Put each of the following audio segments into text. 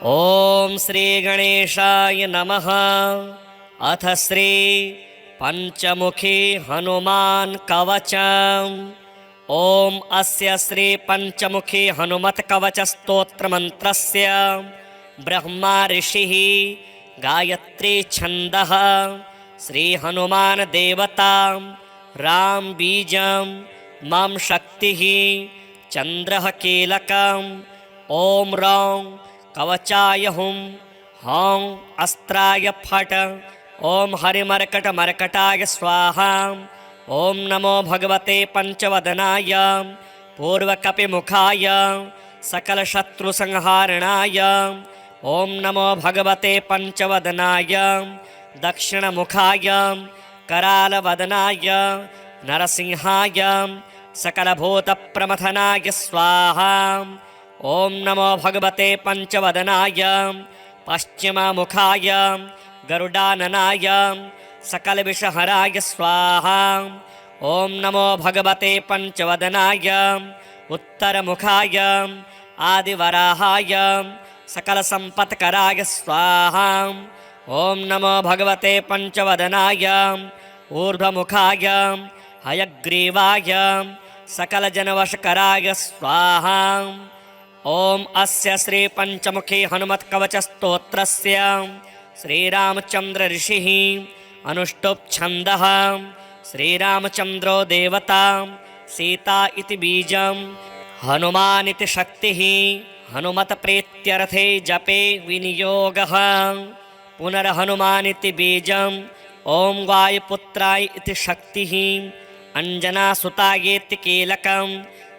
ओम श्री गणेशाय नमः। अथ श्री पंचमुखी हनुमान कवचम्। ओम अस्य श्री पंचमुखी हनुमत कवच स्तोत्र मंत्रस्य ब्रह्मा ऋषिः गायत्री छन्दः श्री हनुमान देवता राम बीजं मम शक्तिः चंद्रः कीलकम्। ओम रौं कवचाय हुं हौं अस्त्राय फट। ओम हरिमर्कट मर्कटाय स्वाहा। ओम नमो भगवते पंचवदनाय पूर्वकपिमुखाय सकलशत्रुसंहारणाय। ओम नमो भगवते पंचवदनाय दक्षिणमुखाय करालवदनाय नरसिंहाय सकलभूतप्रमथनाय स्वाहा। ओम नमो भगवते पंचवदनाय पश्चिममुखाय गरुडाननाय सकलविषहराय स्वाहा। ओम नमो भगवते पंचवदनाय उत्तरमुखाय आदिवराहाय सकलसम्पत्कराय स्वाहा। ओम नमो भगवते पंचवदनाय ऊर्ध्वमुखाय हयग्रीवाय सकलजनवशकराय स्वाहा। ओम अस्य श्री पंचमुखी हनुमत कवच स्तोत्रस्य श्रीरामचंद्र ऋषिः अनुष्टुप् छन्दः श्रीरामचंद्रो देवता सीता इति बीजं हनुमान् इति शक्तिः हनुमत प्रीत्यर्थे जपे विनियोगः। पुनर्हनुमान् इति बीजं ओम वायुपुत्राय इति शक्तिः अंजनासुतायेति कीलकं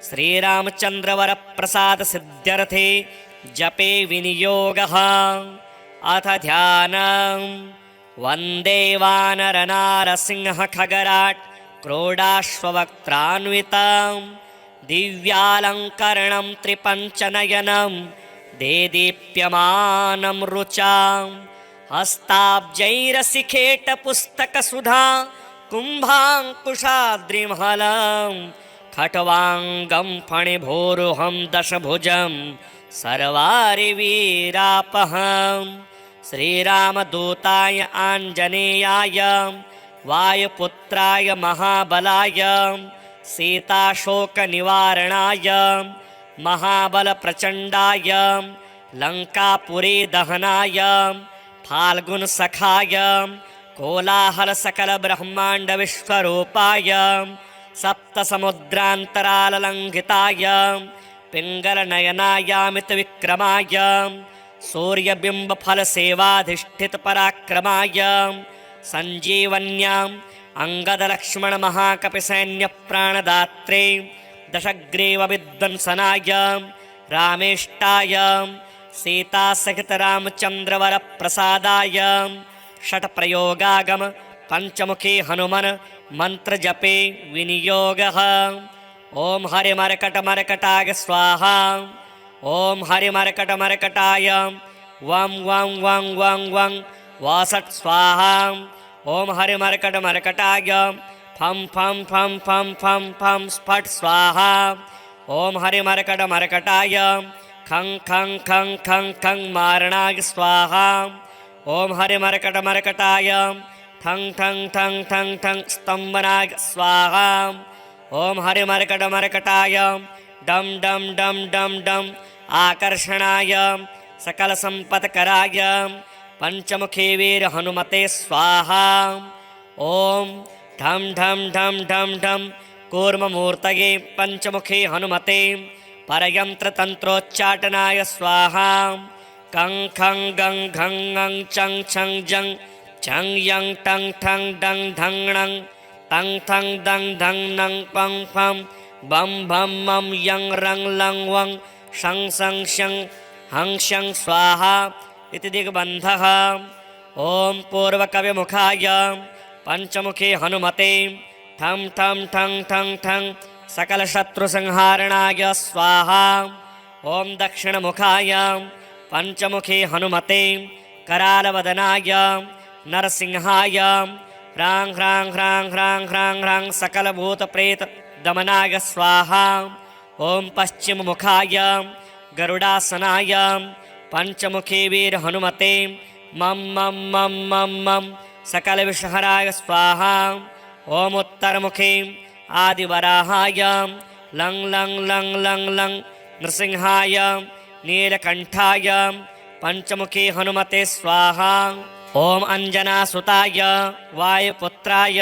श्रीरामचंद्रवर प्रसाद सिद्ध्यर्थे जपे विनियोगः। अथ ध्यानं वन्दे वानरनारसिंह खगराट् क्रोडाश्ववक्त्रान्वितं दिव्यालङ्करणं त्रिपञ्चनयनं देदीप्यमानं रुचां हस्ताब्जैरसिखेटपुस्तकसुधा कुम्भाङ्कुशाद्रिमहलं खट्वाङ्गं फणिभूरुहं दशभुजं सर्वारिवीरापहं। श्रीरामदूताय आञ्जनेयाय वायुपुत्राय महाबलाय सीताशोकनिवारणाय महाबलप्रचण्डाय लङ्कापुरी दहनाय फाल्गुनसखाय कोलाहलसकलब्रह्माण्डविश्वरूपाय सप्तसमुद्रान्तराललङ्घिताय पिङ्गलनयनायामितविक्रमाय सूर्यबिम्बफलसेवाधिष्ठितपराक्रमाय सञ्जीवन्याम् अङ्गदलक्ष्मणमहाकपिसैन्यप्राणदात्रे दशग्रीवविध्वंसनाय रामेष्टाय सीतासहितरामचन्द्रवरप्रसादाय षट्प्रयोगागम पंचमुखी हनुमन मंत्र जपे विनियोगः। ओम हरिमर्कटमर्कटाय स्वाहा। ओम हरिमर्कटमर्कटाय वं वं वं वं वं वासट् स्वाहा। ओम हरिमर्कटमर्कटाय फं फं फं फं फं फं स्फट् स्वाहा। ओम हरिमर्कटमर्कटाय खं खं खं खं खं मारणाय स्वाहा। ओम हरिमर्कटमर्कटाय ठं ठं ठं ठं ठं स्तंभनाय स्वाहा। ओम हरिमर्कटमर्कटाय डम डम डम डम डम आकर्षणाय सकलसम्पत्कराय पंचमुखी वीर हनुमते स्वाहा। ओम ढम ढम ढम ढम ढम कूर्ममूर्तये पंचमुखी हनुमते परयंत्रतंत्रोच्चाटनाय स्वाहा। कं खं गं घं ङं चं छं जं छं यं टं ठं डं ढं णं तं थं दं धं नं पं फं बं भं मं यं रं लं वं शं सं शं हं शं स्वाहा इति दिग्बन्धः। ओम पूर्वकविमुखाय पंचमुखी हनुमते ठं ठं ठं ठं ठं सकलशत्रुसंहारणाय स्वाहा। ओम दक्षिणमुखाय पंचमुखी हनुमते करालवदनाय नरसिंहाय ह्रां ह्रां ह्रां ह्रां ह्रां ह्रां सकलभूतप्रेत दमनाय स्वाहा। ओम पश्चिममुखाय गरुडासनाय पंचमुखी वीर हनुमते मम मम मम मम मम सकल विषहराय स्वाहा। ओम उत्तरमुखे आदिवराहाय लं लं लं लं लं नृसिंहाय नीलकंठाय पंचमुखी हनुमते स्वाहा। ओम अंजनासुताय वायुपुत्राय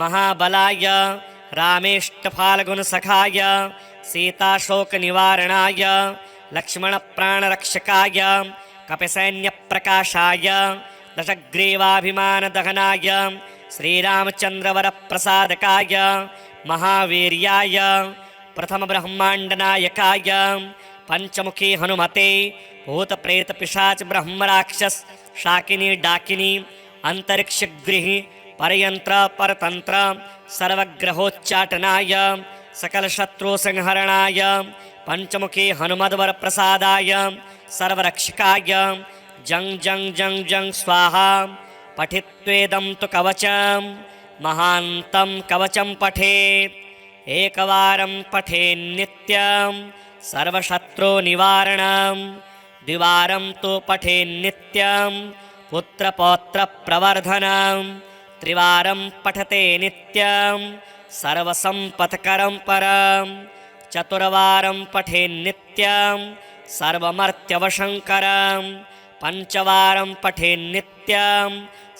महाबलाय रामेष्टफाल्गुनसखाय सीताशोकनिवारणाय लक्ष्मणप्राणरक्षकाय कपिसैन्यप्रकाशाय दशग्रीवाभिमानदहनाय श्रीरामचन्द्रवरप्रसादकाय महावीर्याय प्रथमब्रह्माण्डनायकाय पंचमुखी हनुमते भूतप्रेतपिशाच ब्रह्मराक्षस शाकिनी डाकिनी अंतरिक्षगृहि परयंत्र परतंत्र सर्वग्रहोच्चाटनाय सकलशत्रुसंहरणाय पंचमुखी हनुमद्वर प्रसादाय सर्वरक्षकाय जं जं जं जं स्वाहा। पठित्वेदं तु कवचं महान्तं कवचं पठेत् एकवारं पठेन्नित्यं सर्वशत्रुनिवारणं द्विवारं तु पठेन्नित्यं पुत्रपौत्रप्रवर्धनं त्रिवारं पठते नित्यं सर्वसम्पत्करं परं चतुर्वारं पठेन्नित्यं सर्वमर्त्यवशङ्करं पंचवारं पठेन्नित्यं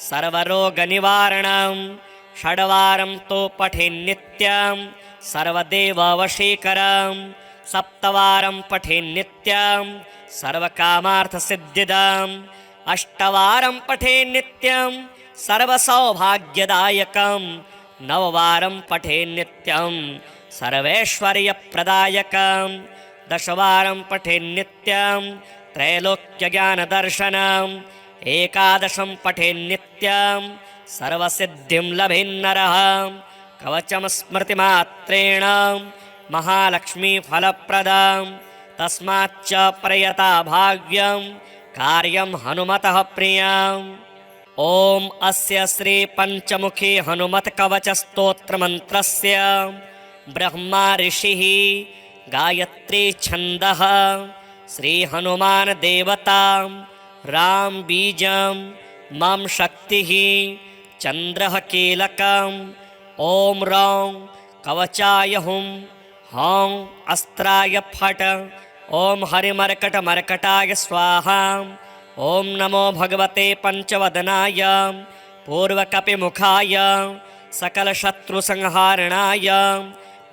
सर्वरोगनिवारणं षड्वारं तु पठेन्नित्यं सर्वदेववशीकरं सप्तवारं पठेन्नित्यं सर्वकामार्थसिद्धिदम् अष्टवारं पठेन्नित्यं सर्वसौभाग्यदायकं नववारं पठेन्नित्यं सर्वैश्वर्यप्रदायकं दशवारं पठेन्नित्यं त्रैलोक्यज्ञानदर्शनम् एकादशं पठेन्नित्यं सर्वसिद्धिं लभेन्नरः कवचं स्मृतिमात्रेण महालक्ष्मीफलप्रदं तस्माच्च प्रयता भाग्यं कार्यं हनुमतः प्रियम्। ओम अस्य श्री पंचमुखी हनुमत कवच स्तोत्र मंत्रस्य ब्रह्मा ऋषिः गायत्री छन्दः श्री हनुमान देवता राम बीजं मम शक्तिः चंद्रः कीलकम् ओम रौं कवचाय हुं हौं अस्त्राय फट ओम हरिमर्कट मर्कटाय स्वाहा। ओम नमो भगवते पंचवदनाय पूर्वकपिमुखाय सकलशत्रुसंहारणाय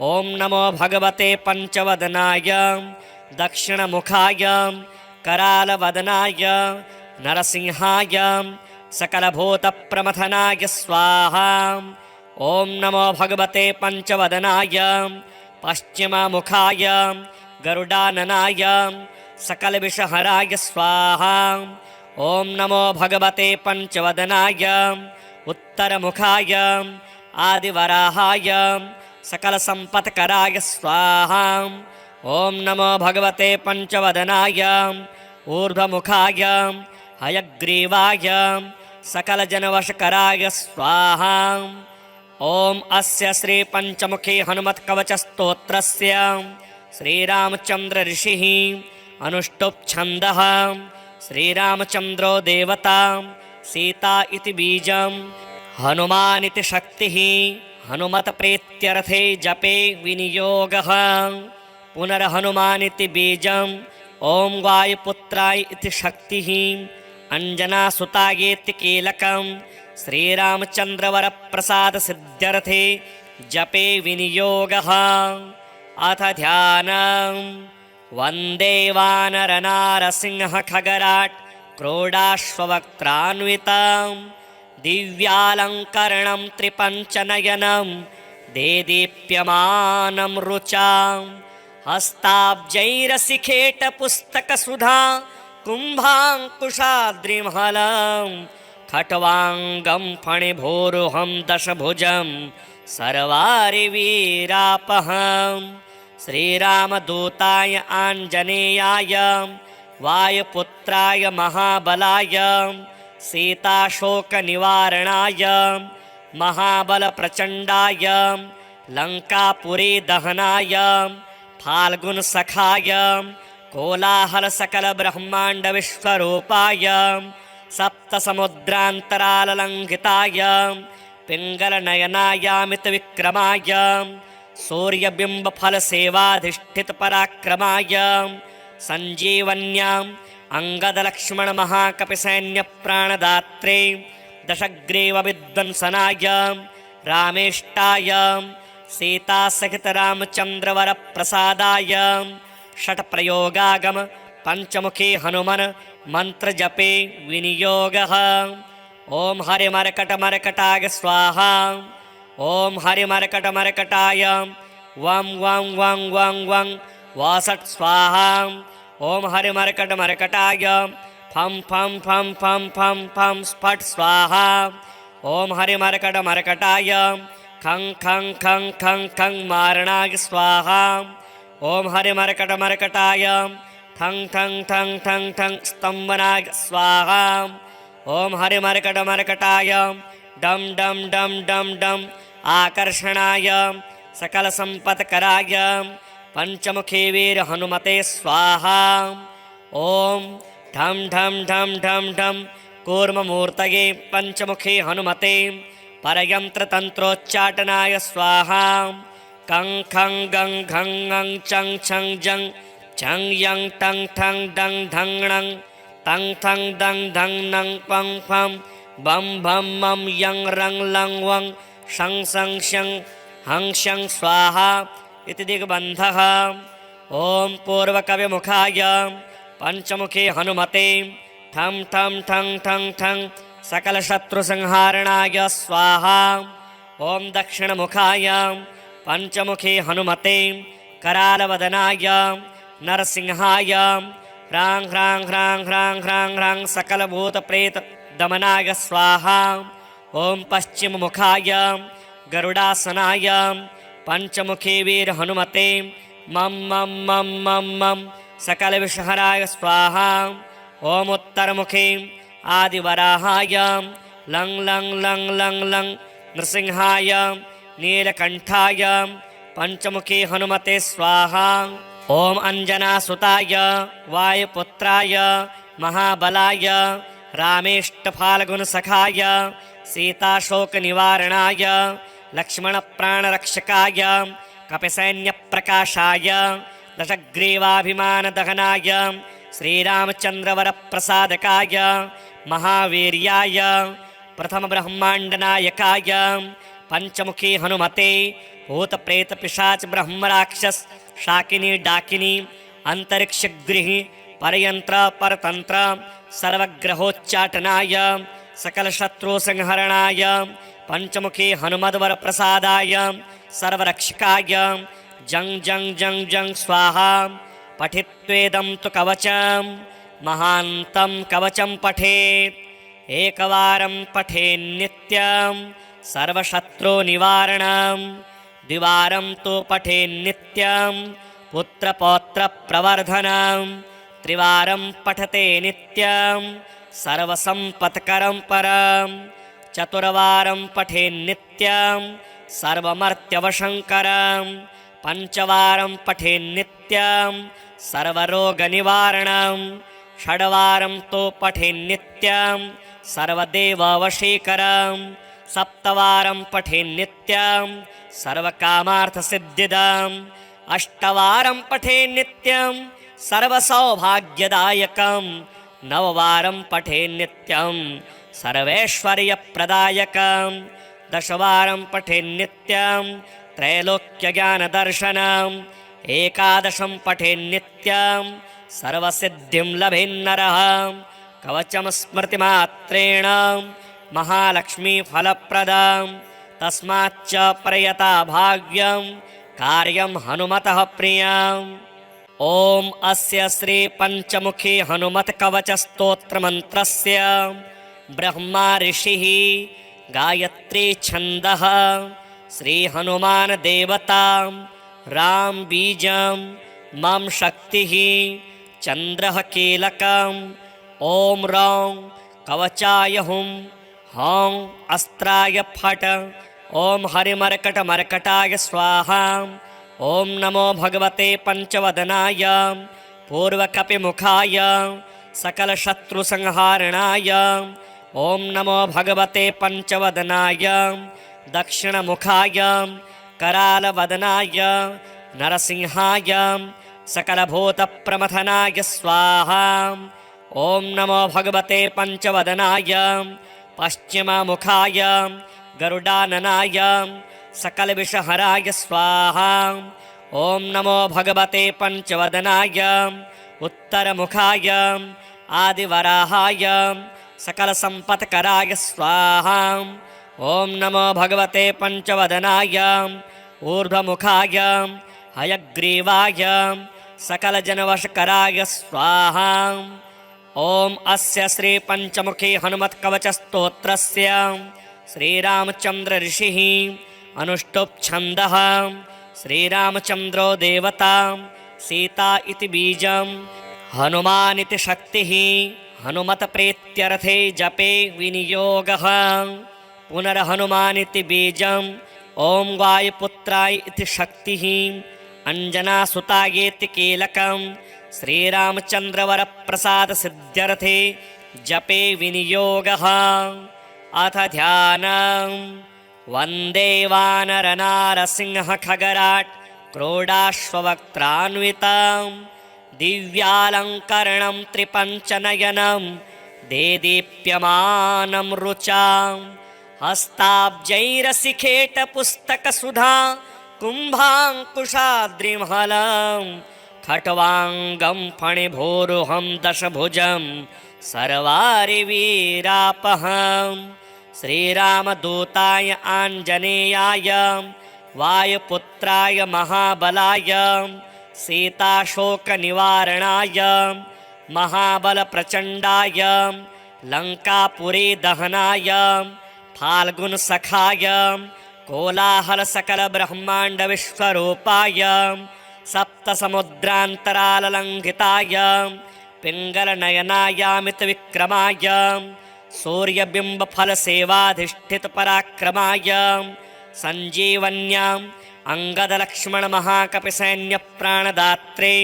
ओम नमो भगवते पंचवदनाय दक्षिणमुखाय करालवदनाय नरसिंहाय सकलभूतप्रमथनाय स्वाहा। ओम नमो भगवते पंचवदनाय पश्चिममुखाय गरुडाननाय सकलविषहराय स्वाहा। ओम नमो भगवते पंचवदनाय उत्तरमुखाय आदिवराहाय सकलसम्पत्कराय स्वाहा। ओम नमो भगवते पंचवदनाय ऊर्ध्वमुखाय हयग्रीवाय सकलजनवशकराय स्वाहा। ओम अस्य श्री पंचमुखी हनुमत्कवच स्तोत्रस्य श्रीरामचंद्र ऋषिः अनुष्टुप् छन्दः श्रीरामचंद्रो देवता सीता इति बीजं हनुमान् इति शक्तिः हनुमत प्रीत्यर्थे जपे विनियोगः पुनर्हनुमान् इति बीजं ओम वायुपुत्राय इति शक्तिः अंजनासुतायेति कीलकं श्रीरामचन्द्रवरप्रसादसिद्ध्यर्थे जपे विनियोगः। अथ ध्यानम् वन्दे वानरनारसिंह खगराट् क्रोडाश्ववक्त्रान्वितं दिव्यालङ्करणं त्रिपञ्चनयनं देदीप्यमानं रुचां हस्ताब्जैरसिखेटपुस्तकसुधा कुम्भाङ्कुशाद्रिमहलं खट्वाङ्गं फणिभोरुहं दशभुजं सर्वारिवीरापहं श्रीरामदूताय आञ्जनेयाय वायुपुत्राय महाबलाय सीताशोकनिवारणाय महाबलप्रचण्डाय लङ्कापुरीदहनाय फाल्गुनसखाय कोलाहल सकल ब्रह्मांड विश्वरूपाय सप्तसमुद्रान्तराललङ्घिताय पिङ्गलनयनायामित विक्रमाय सूर्यबिम्बफलसेवाधिष्ठितपराक्रमाय सञ्जीवन्याम् अङ्गदलक्ष्मणमहाकपिसैन्यप्राणदात्रे दशग्रीवविध्वंसनाय रामेष्टाय सीतासहितरामचन्द्रवरप्रसादाय षट्प्रयोगागम पंचमुखी हनुमन मंत्र जपे विनियोगः। ओम हरिमरकटमरकटाय स्वाहा। ओम हरिमरकटमरकटाय वं वं वं वं वं वासट स्वाहा। ओम हरिमरकटमरकटाय फं फं फं फं फं फं स्फट स्वाहा। ओम हरिमरकटमरकटाय खं खं खं खं खं मारणाय स्वाहा। ओम हरिमरकटमरकटाय ठं ठं ठं ठं ठं स्तंभनाय स्वाहा। ओम हरिमरकटमरकटाय डम डम डम डम डम आकर्षणाय सकल संपत्कराय पंचमुखी वीर हनुमते स्वाहा। ओम ढम ढम ढम ढम ढम कूर्ममूर्तये पंचमुखी हनुमते परयंत्र तंत्रोच्चाटनाय स्वाहा। कं खं गं घं ङं चं छं जं झं यं टं ठं डं ढं णं तं थं दं धं नं पं फं बं भं मं यं रं लं वं शं सं शं हं शं स्वाहा इति दिग्बन्धः। ओम पूर्वकविमुखाय पंचमुखी हनुमते ठं ठं ठं ठं ठं सकलशत्रुसंहारणाय स्वाहा। ओम दक्षिणमुखाय पंचमुखी हनुमते करालवदनाय नरसिंहाय ह्रां ह्रां ह्रां ह्रां ह्रां ह्रां सकलभूतप्रेत दमनाय स्वाहा। ओम पश्चिममुखाय गरुडासनाय पंचमुखी वीर हनुमते मं मं मं मं मं सकलविषहराय स्वाहा। ओम उत्तरमुखे आदिवराहाय लं लं लं लं लं नृसिंहाय नीलकंठाय पंचमुखी हनुमते स्वाहा। ओम अंजनासुताय वायुपुत्राय महाबलाय रामेष्टफाल्गुनसखाय सीताशोकनिवारणाय लक्ष्मणप्राणरक्षकाय कपिसैन्यप्रकाशाय दशग्रीवाभिमानदहनाय श्रीरामचन्द्रवरप्रसादकाय महावीर्याय प्रथमब्रह्माण्डनायकाय पंचमुखी हनुमते भूतप्रेतपिशाच ब्रह्मराक्षस शाकिनी डाकिनी अंतरिक्षगृही परयंत्र परतंत्र सर्वग्रहोच्चाटनाय सकलशत्रुसंहरणाय पंचमुखी हनुमद्वर प्रसादाय सर्वरक्षकाय जं जं जं जं स्वाहा। पठित्वेदं तु कवचं महान्तं कवचं पठेत् एकवारं पठेन्नित्यं सर्वशत्रुनिवारणं द्विवारं तु पठेन्नित्यं पुत्रपौत्रप्रवर्धनं त्रिवारं पठते नित्यं सर्वसम्पत्करं परं चतुर्वारं पठेन्नित्यं सर्वमर्त्यवशङ्करं पंचवारं पठेन्नित्यं सर्वरोगनिवारणं षड्वारं तु पठेन्नित्यं सर्वदेववशीकरं सप्तवारं पठेन्नित्यं सर्वकामार्थसिद्धिदम् अष्टवारं पठेन्नित्यं सर्वसौभाग्यदायकं नववारं पठेन्नित्यं सर्वैश्वर्यप्रदायकं दशवारं पठेन्नित्यं त्रैलोक्यज्ञानदर्शनम् एकादशं पठेन्नित्यं सर्वसिद्धिं लभेन्नरः कवचं स्मृतिमात्रेण महालक्ष्मीफलप्रदं तस्माच्च प्रयता भाग्यं कार्यं हनुमतः प्रियम्। ओम अस्य श्री पंचमुखी हनुमत कवच स्तोत्र मंत्रस्य ब्रह्मा ऋषिः गायत्री छन्दः श्री हनुमान देवता राम बीजं मम शक्तिः चंद्रः कीलकम् ओम रौं कवचाय हुं हौं अस्त्राय फट ओम हरिमर्कटमर्कटाय स्वाहा। ओम नमो भगवते पंचवदनाय पूर्वकपिमुखाय सकलशत्रुसंहारणाय ॐ नमो भगवते पञ्चवदनाय दक्षिणमुखाय करालवदनाय नरसिंहाय सकलभूतप्रमथनाय स्वाहा। ॐ नमो भगवते पञ्चवदनाय पश्चिममुखाय गरुडाननाय सकलविषहराय स्वाहा। ॐ नमो भगवते पञ्चवदनाय उत्तरमुखाय आदिवराहाय सकलसम्पत्कराय स्वाहा। ॐ नमो भगवते पञ्चवदनाय ऊर्ध्वमुखाय हयग्रीवाय सकलजनवशकराय स्वाहा। ॐ अस्य श्रीपञ्चमुखी हनुमत्कवचस्तोत्रस्य श्रीरामचन्द्र ऋषिः अनुष्टुप् छन्दः श्रीरामचन्द्रो देवता सीता इति बीजं हनुमान् इति शक्तिः हनुमत्प्रीत्यर्थे जपे विनियोगः। पुनर्हनुमान् इति बीजं ॐ वायुपुत्राय इति शक्तिः अञ्जनासुतायेति कीलकं श्रीरामचन्द्रवरप्रसादसिद्ध्यर्थे जपे विनियोगः। अथ ध्यानं वन्दे वानरनारसिंहखगराट् क्रोडाश्ववक्त्रान्वितं दिव्यालङ्करणं त्रिपञ्चनयनं देदीप्यमानं रुचां हस्ताब्जैरसिखेटपुस्तकसुधा कुम्भाङ्कुशाद्रिमहलं खट्वाङ्गं फणिभूरुहं दशभुजं सर्वारिवीरापहं श्रीरामदूताय आञ्जनेयाय वायुपुत्राय महाबलाय सीताशोकनिवारणाय महाबलप्रचण्डाय लङ्कापुरीदहनाय फाल्गुनसखाय कोलाहलसकलब्रह्माण्डविश्वरूपाय सप्तसमुद्रान्तराललङ्घिताय पिङ्गलनयनायामितविक्रमाय सूर्यबिम्बफलसेवाधिष्ठितपराक्रमाय सञ्जीवन्याम् अङ्गदलक्ष्मणमहाकपिसैन्यप्राणदात्रे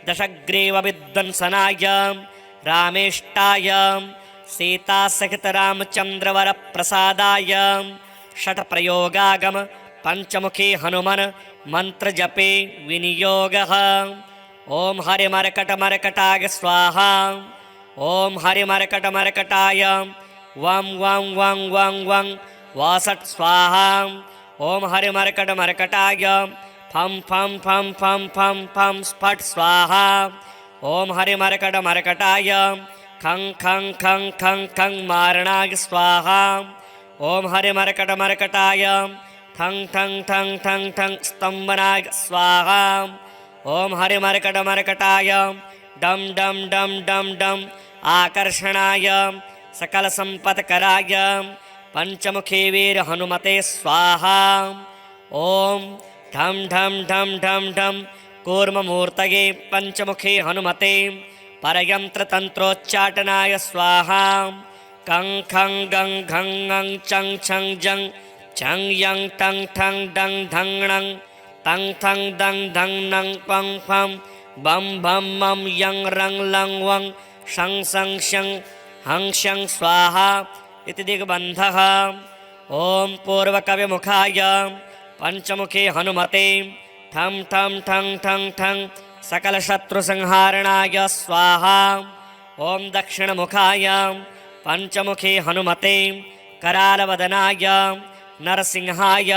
दशग्रीवविध्वंसनाय रामेष्टाय सीतासहितरामचन्द्रवरप्रसादाय षट्प्रयोगागम पञ्चमुखी हनुमन् मन्त्रजपे विनियोगः। ॐ हरिमर्कटमर्कटाय स्वाहा। ॐ हरिमर्कटमर्कटाय वं वं वं वं वं वासट् स्वाहा। ॐ हरिमर्कटमर्कटाय फं फं फं फं फं फं स्फट् स्वाहा। ॐ हरिमर्कटमर्कटाय खं खं खं खं खं मारणाय स्वाहा। ॐ हरिमर्कटमर्कटाय ठं ठं ठं ठं ठं स्तम्भनाय स्वाहा। ॐ हरिमर्कटमर्कटाय डं डं डं डं डं आकर्षणाय सकलसम्पत्कराय पञ्चमुखी वीरहनुमते स्वाहा। ॐ ढं ढं ढं ढं ढं कूर्ममूर्तये पञ्चमुखी हनुमते परयन्त्रतन्त्रोच्चाटनाय स्वाहा। कं खं गं घं ङं चं छं जं छं यं टं ठं डं ढं णं तं थं दं धं नं पं फं बं भं मं यं रं लं वं शं सं शं हं शं स्वाहा इति दिग्बन्धः। ॐ पूर्वकविमुखाय पञ्चमुखी हनुमते ठं ठं ठं ठं ठं सकलशत्रुसंहारणाय स्वाहा। ॐ दक्षिणमुखाय पञ्चमुखी हनुमते करालवदनाय नरसिंहाय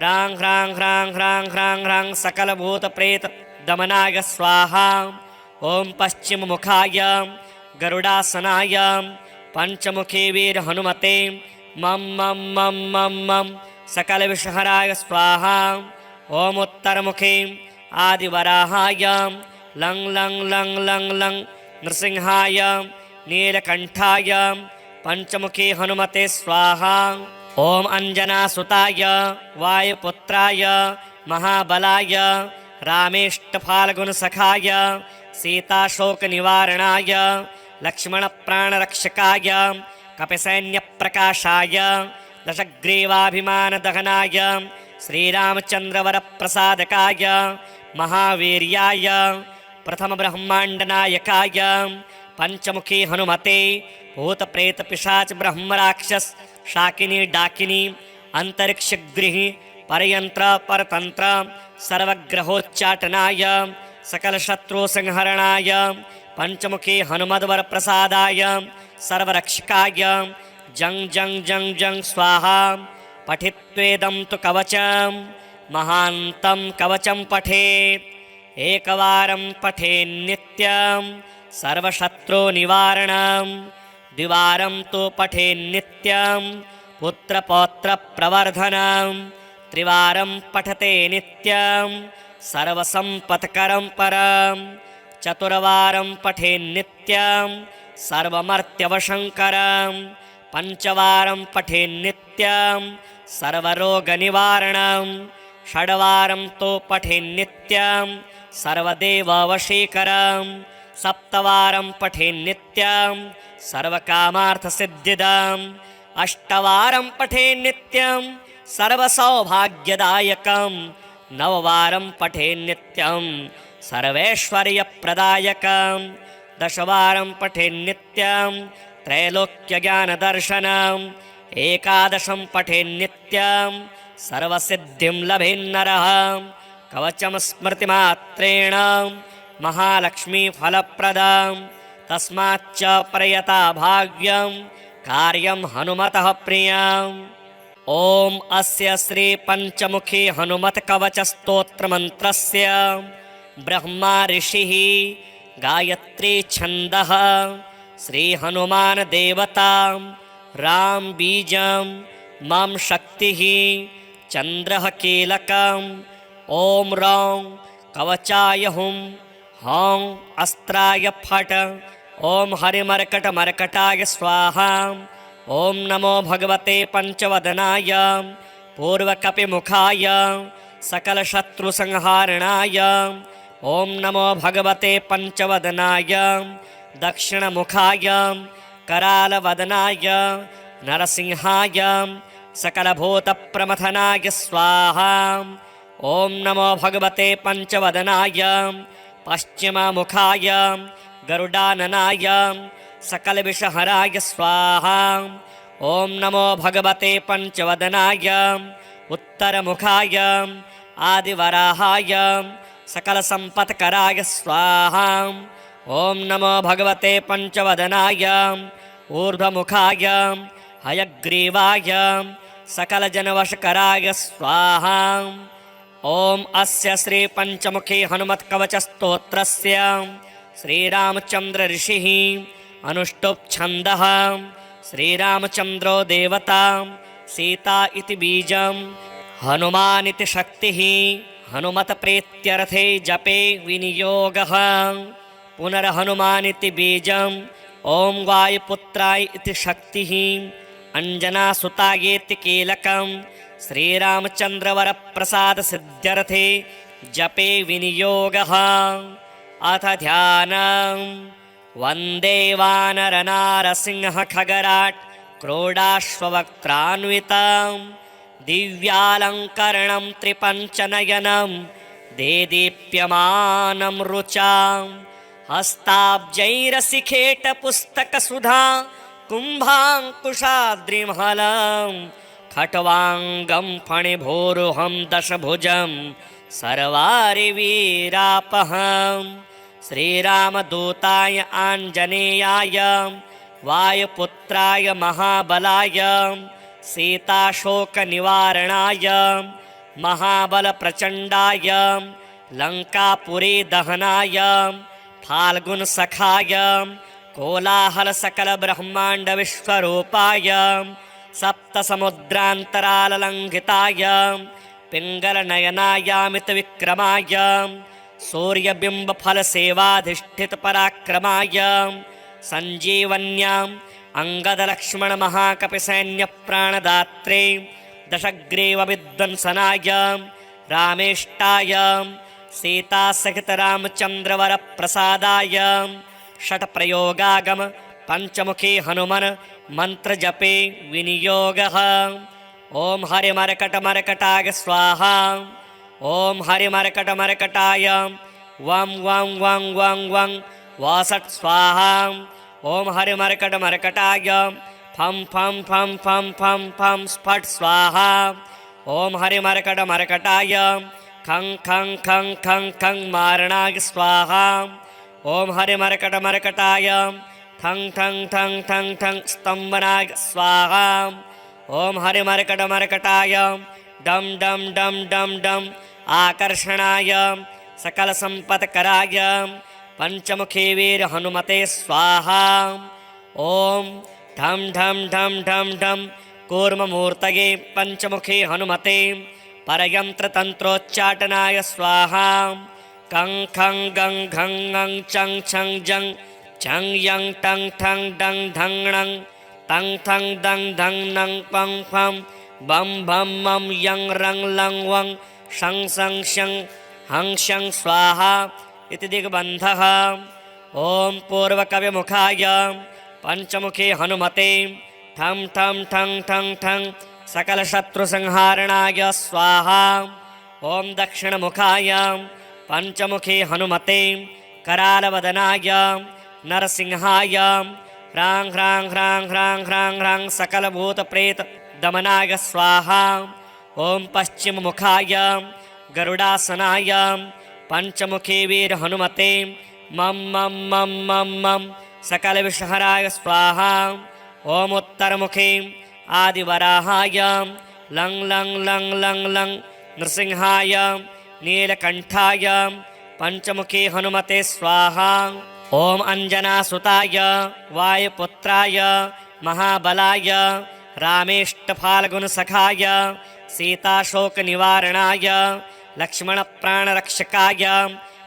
ह्रां ह्रां ह्रां ह्रां ह्रां ह्रां सकलभूतप्रेतदमनाय स्वाहा। ॐ पश्चिममुखाय गरुडासनाय पञ्चमुखी वीरहनुमते मं मं मं मं मं सकलविषहराय स्वाहा। ॐ उत्तरमुखे आदिवराहाय लं लं लं लं लं नृसिंहाय नीलकण्ठाय पञ्चमुखी हनुमते स्वाहा। ॐ अञ्जनासुताय वायुपुत्राय महाबलाय रामेष्टफाल्गुनसखाय सीताशोकनिवारणाय लक्ष्मणप्राणरक्षकाय कपिसैन्यप्रकाशाय दशग्रीवाभिमानदहनाय श्रीरामचन्द्रवरप्रसादकाय महावीर्याय प्रथम ब्रह्मांडनायकाय पंचमुखी हनुमते भूत प्रेत पिशाच ब्रह्म राक्षस शाकिनी डाकिनी अंतरिक्ष गृह परयंत्र परतंत्र सर्वग्रहोच्चाटनाय सकल शत्रु संहरणाय पंचमुखी हनुमद्वर प्रसादाय सर्वरक्षकाय जंग जंग जंग जंग स्वाहा पठित्वेदं तु कवचं महान्तं कवचं पठेत् एकवारं पठेन्नित्यं सर्वशत्रुनिवारणं द्विवारं तु पठेन्नित्यं पुत्रपौत्रप्रवर्धनं त्रिवारं पठते नित्यं सर्वसम्पत्करं परं चतुर्वारं पठेन्नित्यं सर्वमर्त्यवशङ्करं पंचवारं पठेन्नित्यं सर्वरोगनिवारणं षड्वारं तु पठेन्नित्यं सर्वदेववशीकरं सप्तवारं पठेन्नित्यं सर्वकामार्थसिद्धिदम् अष्टवारं पठेन्नित्यं सर्वसौभाग्यदायकं नववारं पठेन्नित्यं सर्वैश्वर्यप्रदायकं दशवारं पठेन्नित्यं त्रैलोक्यज्ञानदर्शनम् एकादशं पठेन्नित्यं सर्वसिद्धिं लभेन्नरः कवचं स्मृतिमात्रेण महालक्ष्मीफलप्रदं तस्माच्च प्रयता भाग्यं कार्यं हनुमतः प्रियम् ॐ अस्य श्री पंचमुखी हनुमत् कवच स्तोत्र मंत्रस्य ब्रह्मा ऋषिः गायत्री छन्दः श्री हनुमान देवता राम बीजं मम शक्तिः चन्द्रः कीलकम् ॐ रौं कवचाय हुं हौं अस्त्राय फट् ॐ हरिमर्कटमर्कटाय स्वाहा ॐ नमो भगवते पंचवदनाय पूर्वकपिमुखाय सकलशत्रुसंहारणाय ॐ नमो भगवते पंचवदनाय दक्षिणमुखाय करालवदनाय नरसिंहाय सकलभूतप्रमथनाय स्वाहा ॐ नमो भगवते पंचवदनाय पश्चिममुखाय गरुडाननाय सकलविषहराय स्वाहा ॐ नमो भगवते पंचवदनाय उत्तरमुखाय आदिवराहाय सकलसम्पत्कराय स्वाहा ॐ नमो भगवते पंचवदनाय ऊर्ध्वमुखाय हयग्रीवाय सकलजनवशकराय स्वाहा ॐ अस्य श्री पंचमुखी हनुमत्कवचस्तोत्रस्य श्रीरामचंद्र ऋषिः अनुष्टुप् छन्दः श्रीरामचंद्रो देवता सीता इति बीजं हनुमान् इति शक्तिः हनुमत्प्रीत्यर्थे जपे विनियोगः पुनर्हनुमान् इति बीजं ॐ वायुपुत्राय इति शक्तिः अंजनासुतायेति कीलकं श्रीरामचन्द्रवरप्रसादसिद्ध्यर्थे जपे विनियोगः अथ ध्यानं वन्दे वानरनारसिंहखगराट् क्रोडाश्ववक्त्रान्वितं दिव्यालङ्करणं त्रिपञ्चनयनं देदीप्यमानं रुचां हस्ताब्जैरसिखेटपुस्तकसुधा कुम्भाङ्कुशाद्रिमहलं खट्वाङ्गं फणिभोरुहं दशभुजं सर्वारिवीरापहं श्रीरामदूताय आञ्जनेयाय वायुपुत्राय महाबलाय सीताशोकनिवारणाय महाबलप्रचण्डाय लङ्कापुरीदहनाय फाल्गुनसखाय कोलाहलसकलब्रह्माण्डविश्वरूपाय सप्तसमुद्रान्तराललङ्घिताय पिङ्गलनयनायामितविक्रमाय सूर्यबिम्बफलसेवाधिष्ठितपराक्रमाय सञ्जीवन्याम् अङ्गदलक्ष्मणमहाकपिसैन्यप्राणदात्रे दशग्रीवविध्वंसनाय रामेष्टाय सीतासहितरामचन्द्रवरप्रसादाय षट्प्रयोगागम पंचमुखी हनुमन् मन्त्रजपे विनियोगः ॐ हरिमर्कटमर्कटाय स्वाहा ॐ हरिमर्कटमर्कटाय वं वं वं वं वं वासट् स्वाहा। ॐ हरिमर्कटमर्कटाय फं फं फं फं फं फं स्फट् स्वाहा। ॐ हरिमर्कटमर्कटाय खं खं खं खं खं मारणाय स्वाहा। ॐ हरिमर्कटमर्कटाय ठं ठं ठं ठं ठं स्तम्भनाय स्वाहा। ॐ हरिमर्कटमर्कटाय डं डं डं डं डं आकर्षणाय सकलसम्पत्कराय पंचमुखी वीर हनुमते स्वाहा। ॐ ढं ढं ढं ढं ढं कूर्ममूर्तये पंचमुखी हनुमते परयन्त्रतन्त्रोच्चाटनाय स्वाहा। कं खं गं घं ङं चं छं जं छं यं टं ठं डं ढं णं तं थं दं धं नं पं फं बं भं मं यं रं लं वं शं सं शं हं शं स्वाहा इति दिग्बन्धः। ॐ पूर्वकविमुखाय पंचमुखी हनुमते ठं ठं ठं ठं ठं सकलशत्रुसंहारणाय स्वाहा। ॐ दक्षिणमुखाय पंचमुखी हनुमते करालवदनाय नरसिंहाय ह्रां ह्रां ह्रां ह्रां ह्रां ह्रां सकलभूतप्रेतदमनाय स्वाहा। ॐ पश्चिममुखाय गरुडासनाय पंचमुखी वीर हनुमते मं मं मं मं मं सकलविषहराय स्वाहा। ॐ उत्तरमुखे आदिवराहाय लं लं लं लं लं नृसिंहाय नीलकण्ठाय पंचमुखी हनुमते स्वाहा। ॐ अञ्जनासुताय वायुपुत्राय महाबलाय रामेष्टफाल्गुनसखाय सीताशोकनिवारणाय लक्ष्मणप्राणरक्षकाय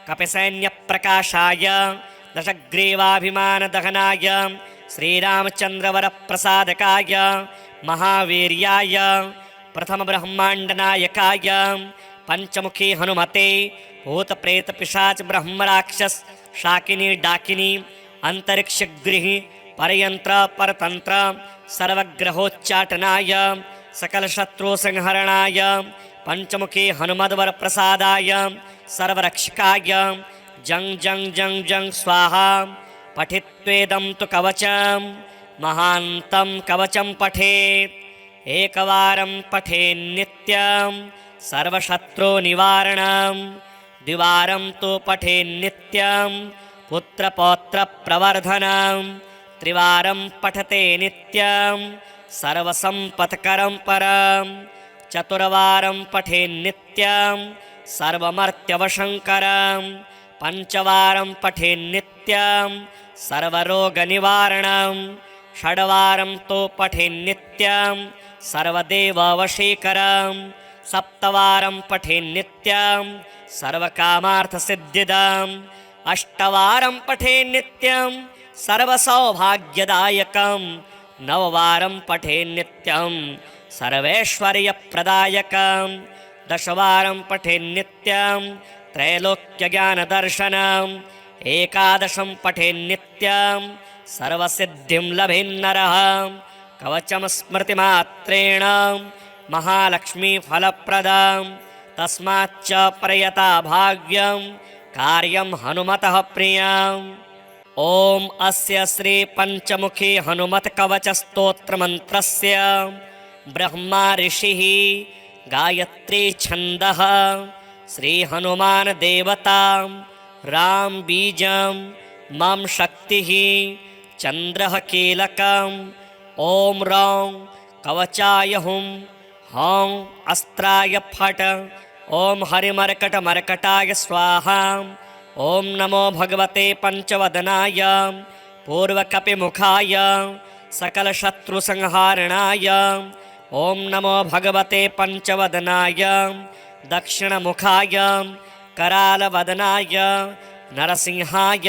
कपिसैन्यप्रकाशाय दशग्रीवाभिमानदहनाय श्रीरामचन्द्रवरप्रसादकाय महावीर्याय प्रथमब्रह्माण्डनायकाय पंचमुखी हनुमते भूतप्रेतपिशाच ब्रह्मराक्षस शाकिनी डाकिनी अंतरिक्षगृही परयंत्र परतंत्र सर्वग्रहोच्चाटनाय सकलशत्रुसंहरणाय पंचमुखी हनुमद्वरप्रसादाय सर्वरक्षकाय जं जं जं जं स्वाहा। पठित्वेदं तु कवचं महान्तं कवचं पठेत् एकवारं पठेन्नित्यं सर्वशत्रुनिवारणं द्विवारं तु पठेन्नित्यं पुत्रपौत्रप्रवर्धनं त्रिवारं पठते नित्यं सर्वसम्पत्करं परं चतुर्वारं पठेन्नित्यं सर्वमर्त्यवशङ्करं पंचवारं पठेन्नित्यं सर्वरोगनिवारणं षड्वारं तु पठेन्नित्यं सर्वदेववशीकरं सप्तवारं पठेन्नित्यं सर्वकामार्थसिद्धिदम् अष्टवारं पठेन्नित्यं सर्वसौभाग्यदायकं नववारं पठेन्नित्यं सर्वैश्वर्यप्रदायकं दशवारं पठेन्नित्यं त्रैलोक्यज्ञानदर्शनम् एकादशं पठेन्नित्यं सर्वसिद्धिं लभेन्नरः कवचं स्मृतिमात्रेण महालक्ष्मीफलप्रदं तस्माच्च प्रयता भाग्यं कार्यं हनुमतः प्रियम्। ॐ अस्य श्री पंचमुखी हनुमत कवच स्तोत्र मंत्रस्य ब्रह्मा ऋषिः गायत्री छन्दः श्री हनुमान देवता राम बीजं मम शक्तिः चन्द्रः कीलकम् ॐ रौं कवचाय हुं हौं अस्त्राय फट् ॐ हरिमर्कटमर्कटाय स्वाहा। ॐ नमो भगवते पंचवदनाय पूर्वकपिमुखाय सकलशत्रुसंहारणाय ॐ नमो भगवते पंचवदनाय दक्षिणमुखाय करालवदनाय नरसिंहाय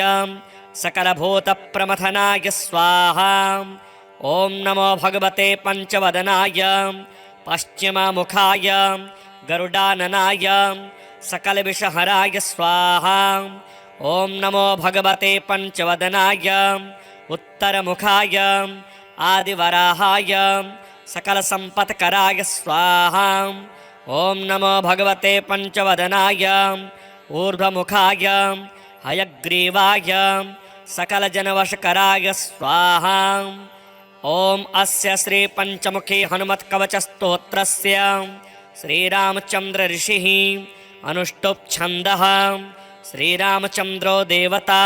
सकलभूतप्रमथनाय स्वाहा। ॐ नमो भगवते पंचवदनाय पश्चिममुखाय गरुडाननाय सकलविषहराय स्वाहा। ॐ नमो भगवते पंचवदनाय उत्तरमुखाय आदिवराहाय सकलसम्पत्कराय स्वाहा। ॐ नमो भगवते पंचवदनाय ऊर्ध्वमुखाय हयग्रीवाय सकलजनवशकराय स्वाहा। ॐ अस्य श्री पंचमुखी हनुमत्कवचस्तोत्रस्य श्रीरामचंद्र ऋषिः अनुष्टुप् छन्दः। श्रीरामचंद्रो देवता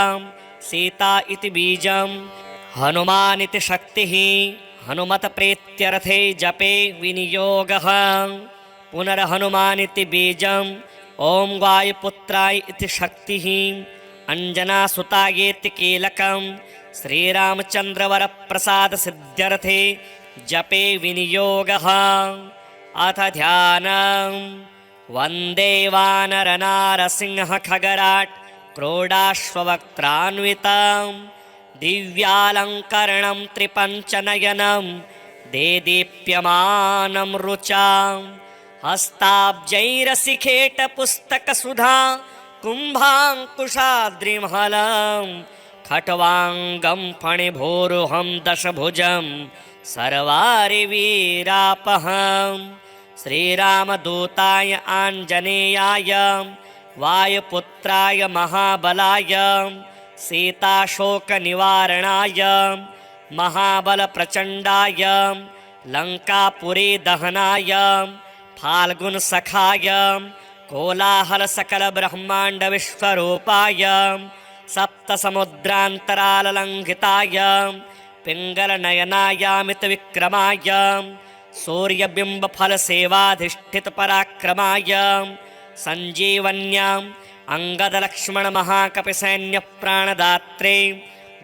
सीता इति बीजं हनुमान् इति शक्तिः हनुमत प्रीत्यर्थे जपे विनियोगः। पुनर्हनुमान् इति बीजं ॐ वायुपुत्राय इति शक्तिः अंजनासुतायेति कीलकं श्रीरामचन्द्रवरप्रसादसिद्ध्यर्थे जपे विनियोगः। अथ ध्यानं वन्दे वानरनारसिंह खगराट् क्रोडाश्ववक्त्रान्वितं दिव्यालङ्करणं त्रिपञ्चनयनं देदीप्यमानं रुचां हस्ताब्जैरसिखेटपुस्तकसुधा कुम्भाङ्कुशाद्रिमहलं खट्वाङ्गं फणिभूरुहं दशभुजं सर्वारिवीरापहं। श्रीरामदूताय आञ्जनेयाय वायुपुत्राय महाबलाय सीताशोकनिवारणाय महाबलप्रचण्डाय लङ्कापुरी दहनाय फाल्गुनसखाय कोलाहलसकलब्रह्माण्डविश्वरूपाय सप्तसमुद्रान्तराललङ्घिताय पिङ्गलनयनायामितविक्रमाय सूर्यबिम्बफलसेवाधिष्ठितपराक्रमाय सञ्जीवन्याम् अङ्गदलक्ष्मणमहाकपिसैन्यप्राणदात्रे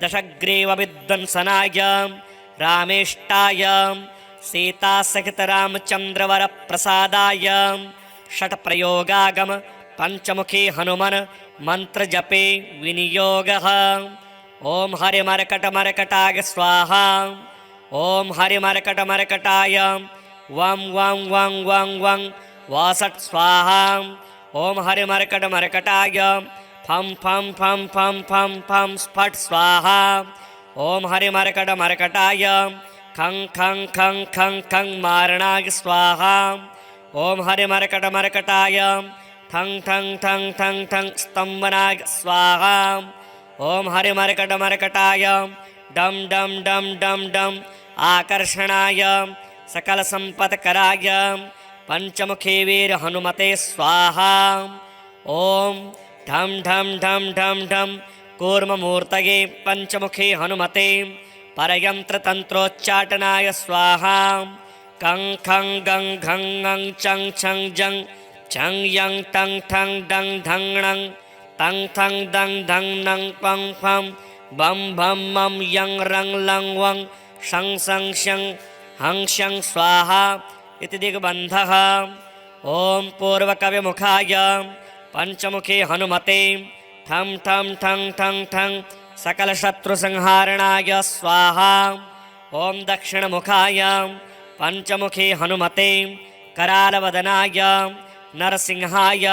दशग्रीवविध्वंसनाय रामेष्टाय सीतासहितरामचन्द्रवरप्रसादाय षट्प्रयोगागम पंचमुखी हनुमन् मन्त्रजपे विनियोगः। ॐ हरिमर्कटमर्कटाय स्वाहा। ॐ हरिमर्कटमर्कटाय वं वं वं वं वं वासट् स्वाहा। ॐ हरिमर्कटमर्कटाय फं फं फं फं फं फं स्फट् स्वाहा। ॐ हरिमर्कटमर्कटाय खं खं खं खं खं मारणाय स्वाहा। ॐ हरिमर्कटमर्कटाय ठं ठं ठं ठं ठं स्तम्भनाय स्वाहा। ॐ हरिमर्कटमर्कटाय डं डं डं डं डं आकर्षणाय सकलसम्पत्कराय पंचमुखी वीर हनुमते स्वाहा। ॐ ढं ढं ढं ढं ढं कूर्ममूर्तये पंचमुखी हनुमते परयन्त्रतन्त्रोच्चाटनाय स्वाहा। कं खं गं घं ङं चं छं जं छं यं टं ठं डं ढं णं तं थं दं धं नं पं फं बं भं मं यं रं लं वं शं सं शं हं शं स्वाहा इति दिग्बन्धः। ॐ पूर्वकविमुखाय पंचमुखी हनुमते ठं ठं ठं ठं ठं सकलशत्रुसंहारणाय स्वाहा। ॐ दक्षिणमुखाय पंचमुखी हनुमते करालवदनाय नरसिंहाय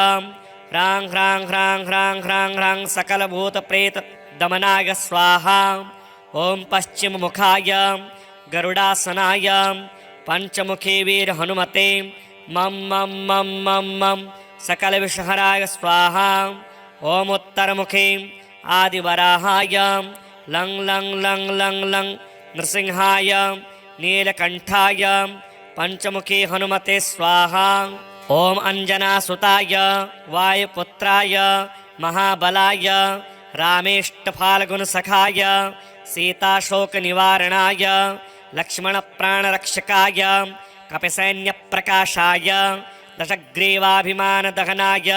ह्रां ह्रां ह्रां ह्रां ह्रां ह्रां सकलभूतप्रेतदमनाय स्वाहा। ॐ पश्चिममुखाय गरुडासनाय पंचमुखी वीर हनुमते मं मं मं मं मं सकलविषहराय स्वाहा। ॐ उत्तरमुखे आदिवराहाय लं लं लं लं लं नृसिंहाय नीलकण्ठाय पंचमुखी हनुमते स्वाहा। ॐ अंजनासुताय वायुपुत्राय महाबलाय रामेष्टफाल्गुनसखाय सीताशोकनिवारणाय लक्ष्मणप्राणरक्षकाय कपिसैन्यप्रकाशाय दशग्रीवाभिमानदहनाय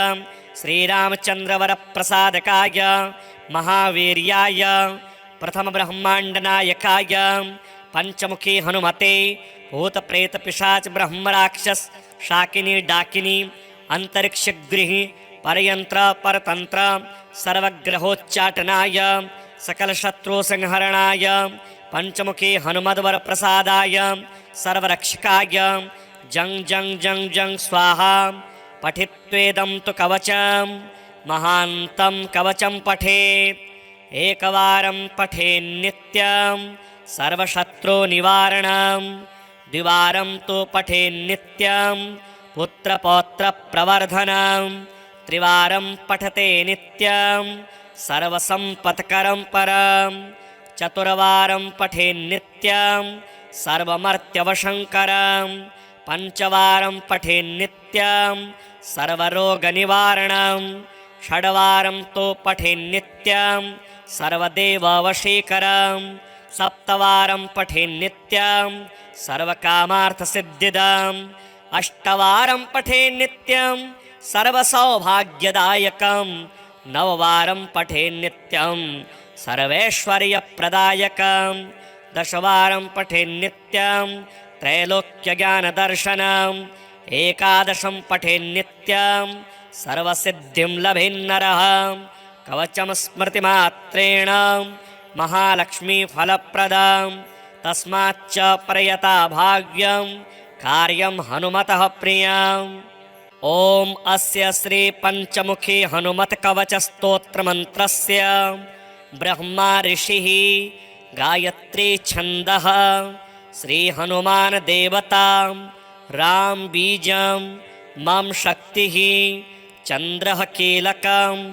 श्रीरामचन्द्रवरप्रसादकाय महावीर्याय प्रथमब्रह्माण्डनायकाय पंचमुखी हनुमते भूतप्रेतपिशाच ब्रह्मराक्षस शाकिनी डाकिनी अंतरिक्षगृहि परयंत्र परतंत्र सर्वग्रहोच्चाटनाय सकलशत्रुसंहरणाय पंचमुखी हनुमद्वरप्रसादाय सर्वरक्षकाय जं जं जं जं स्वाहा। पठित्वेदं तु कवचं महान्तं कवचं पठेत् एकवारं पठेन्नित्यं सर्वशत्रुनिवारणं द्विवारं तु पठेन्नित्यं पुत्रपौत्रप्रवर्धनं त्रिवारं पठते नित्यं सर्वसम्पत्करं परं चतुर्वारं पठे नित्यं सर्वमर्त्यवशङ्करं पञ्चवारं पठे नित्यं सर्वरोगनिवारणं षड्वारं तो पठे नित्यं सर्वदेववशीकरं सप्तवारं पठे नित्यं सर्वकामार्थसिद्धिदम् अष्टवारं पठे नित्यं सर्वसौभाग्यदायकं नववारं पठे नित्यं सर्वैश्वर्यप्रदायकं दशवारं पठे नित्यं त्रैलोक्यज्ञानदर्शनम् एकादशं पठे नित्यं सर्वसिद्धिं लभेन्नरः कवचं स्मृतिमात्रेण महालक्ष्मीफलप्रदं तस्माच्च प्रयता भाग्यं कार्यं हनुमतः प्रियम् ॐ अस्य श्री पंचमुखी हनुमत् कवच स्तोत्रमन्त्रस्य ब्रह्मा ऋषिः गायत्री छन्दः श्री हनुमान देवता राम बीजं मम शक्तिः चन्द्रः कीलकम्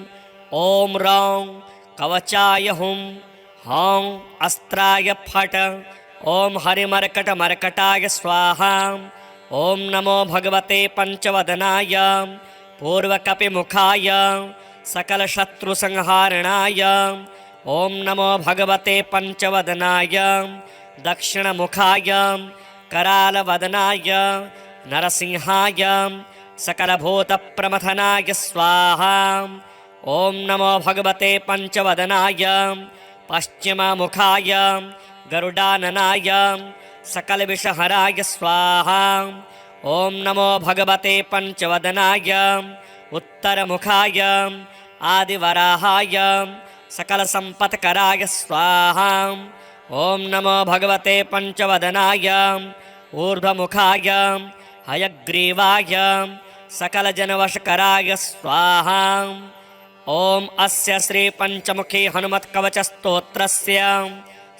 ॐ रौं कवचाय हुं हौं अस्त्राय फट् ॐ हरिमर्कटमर्कटाय स्वाहा ॐ नमो भगवते पंचवदनाय पूर्वकपिमुखाय सकलशत्रुसंहारणाय ॐ नमो भगवते पंचवदनाय दक्षिणमुखाय करालवदनाय नरसिंहाय सकलभूतप्रमथनाय स्वाहा ॐ नमो भगवते पंचवदनाय पश्चिममुखाय गरुडाननाय सकलविषहराय स्वाहा ॐ नमो भगवते पंचवदनाय उत्तरमुखाय आदिवराहाय सकलसम्पत्कराय स्वाहा ॐ नमो भगवते पंचवदनाय ऊर्ध्वमुखाय हयग्रीवाय सकलजनवशकराय स्वाहा ॐ अस्य श्री पंचमुखी हनुमत्कवचस्तोत्रस्य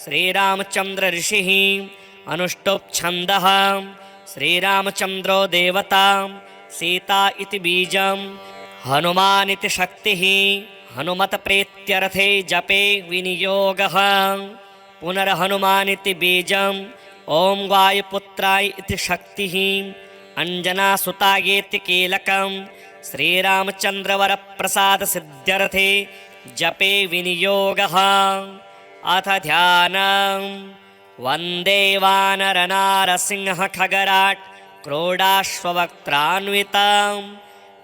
श्रीरामचन्द्र ऋषिः अनुष्टुप् छन्दः श्रीरामचन्द्रो देवता सीता इति बीजं हनुमान् इति शक्तिः हनुमत्प्रीत्यर्थे जपे विनियोगः पुनर्हनुमान् इति बीजं ॐ वायुपुत्राय इति शक्तिः अञ्जनासुतायेति कीलकं श्रीरामचन्द्रवरप्रसादसिद्ध्यर्थे जपे विनियोगः अथ ध्यानम् वन्दे वानरनारसिंहखगराट् क्रोडाश्ववक्त्रान्वितं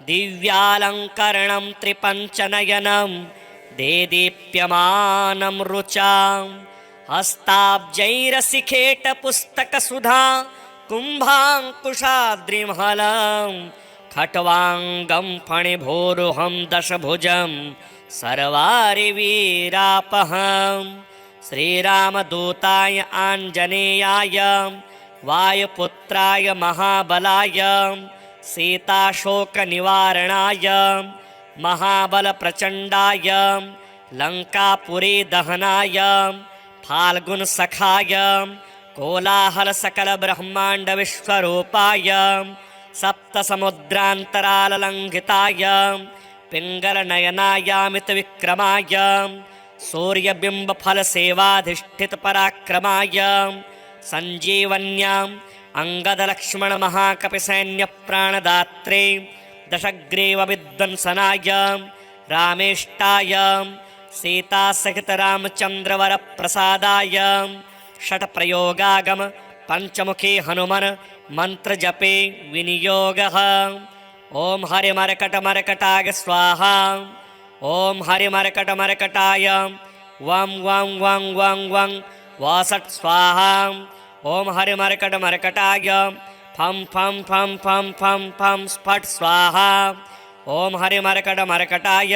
दिव्यालङ्करणं त्रिपञ्चनयनं देदीप्यमानं रुचां हस्ताब्जैरसिखेटपुस्तकसुधा कुम्भाङ्कुशाद्रिमहलं खट्वाङ्गं फणिभोरुहं दशभुजं सर्वारिवीरापहं श्रीरामदूताय आञ्जनेयाय वायुपुत्राय महाबलाय सीताशोकनिवारणाय महाबलप्रचण्डाय लङ्कापुरीदहनाय फाल्गुनसखाय कोलाहलसकलब्रह्माण्डविश्वरूपाय सप्तसमुद्रान्तराललङ्घिताय पिङ्गलनयनायामितविक्रमाय सूर्यबिम्बफलसेवाधिष्ठितपराक्रमाय सञ्जीवन्याम् अङ्गदलक्ष्मणमहाकपिसैन्यप्राणदात्रे दशग्रीवविध्वंसनाय रामेष्टाय सीतासहितरामचन्द्रवरप्रसादाय षट्प्रयोगागम पंचमुखी हनुमन् मन्त्रजपे विनियोगः ॐ हरिमर्कटमर्कटाय स्वाहा ॐ हरिमर्कटमर्कटाय वं वं वं वं वं वासट् स्वाहा ॐ हरिमर्कटमर्कटाय फं फं फं फं फं फं स्फट् स्वाहा ॐ हरिमर्कटमर्कटाय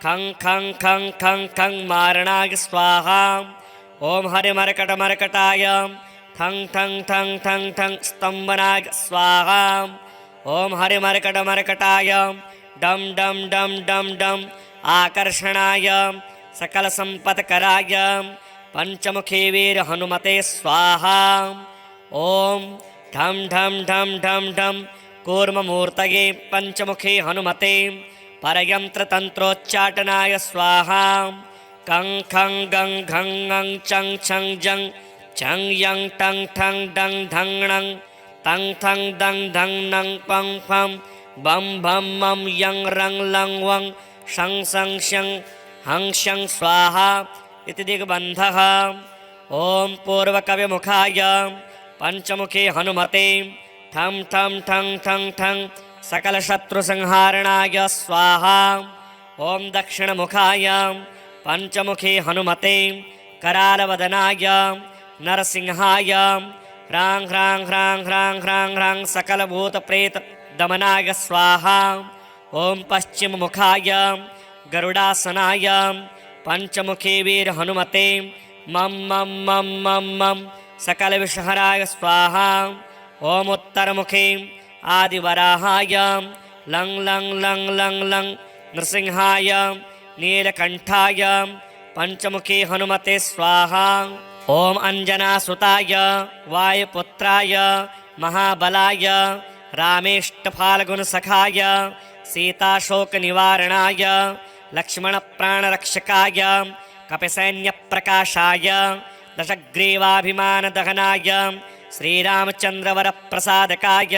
खं खं खं खं खं मारणाय स्वाहा ॐ हरिमर्कटमर्कटाय ठं ठं ठं ठं ठं स्तम्भनाय स्वाहा ॐ हरिमर्कटमर्कटाय डं डं डं डं डं आकर्षणाय सकलसम्पत्कराय पंचमुखी वीर हनुमते स्वाहा ॐ ढं ढं ढं ढं ढं कूर्ममूर्तये पंचमुखी हनुमते परयन्त्रतन्त्रोच्चाटनाय स्वाहा कं खं गं घं ङं चं छं जं छं यं टं ठं डं धं णं तं थं दं धं नं पं फं बं भं मं यं रं लं वं शं सं शं हं शं स्वाहा इति दिग्बन्धः। ॐ पूर्वकविमुखाय पञ्चमुखे हनुमते ठं ठं ठं ठं ठं सकलशत्रुसंहारणाय स्वाहा। ॐ दक्षिणमुखाय पञ्चमुखे हनुमते करालवदनाय नरसिंहाय ह्रां ह्रां ह्रां ह्रां ह्रां ह्रां सकलभूतप्रेतदमनाय स्वाहा। ॐ पश्चिममुखाय गरुडासनाय पञ्चमुखे वीरहनुमते मं मं मं मं मं सकलविषहराय स्वाहा। ॐ उत्तरमुखे आदिवराहाय लं लं लं लं लं नृसिंहाय नीलकण्ठाय पञ्चमुखे हनुमते स्वाहा। ॐ अञ्जनासुताय वायुपुत्राय महाबलाय रामेष्टफाल्गुनसखाय सीताशोकनिवारणाय लक्ष्मणप्राणरक्षकाय कपिसैन्यप्रकाशाय दशग्रीवाभिमानदहनाय श्रीरामचन्द्रवरप्रसादकाय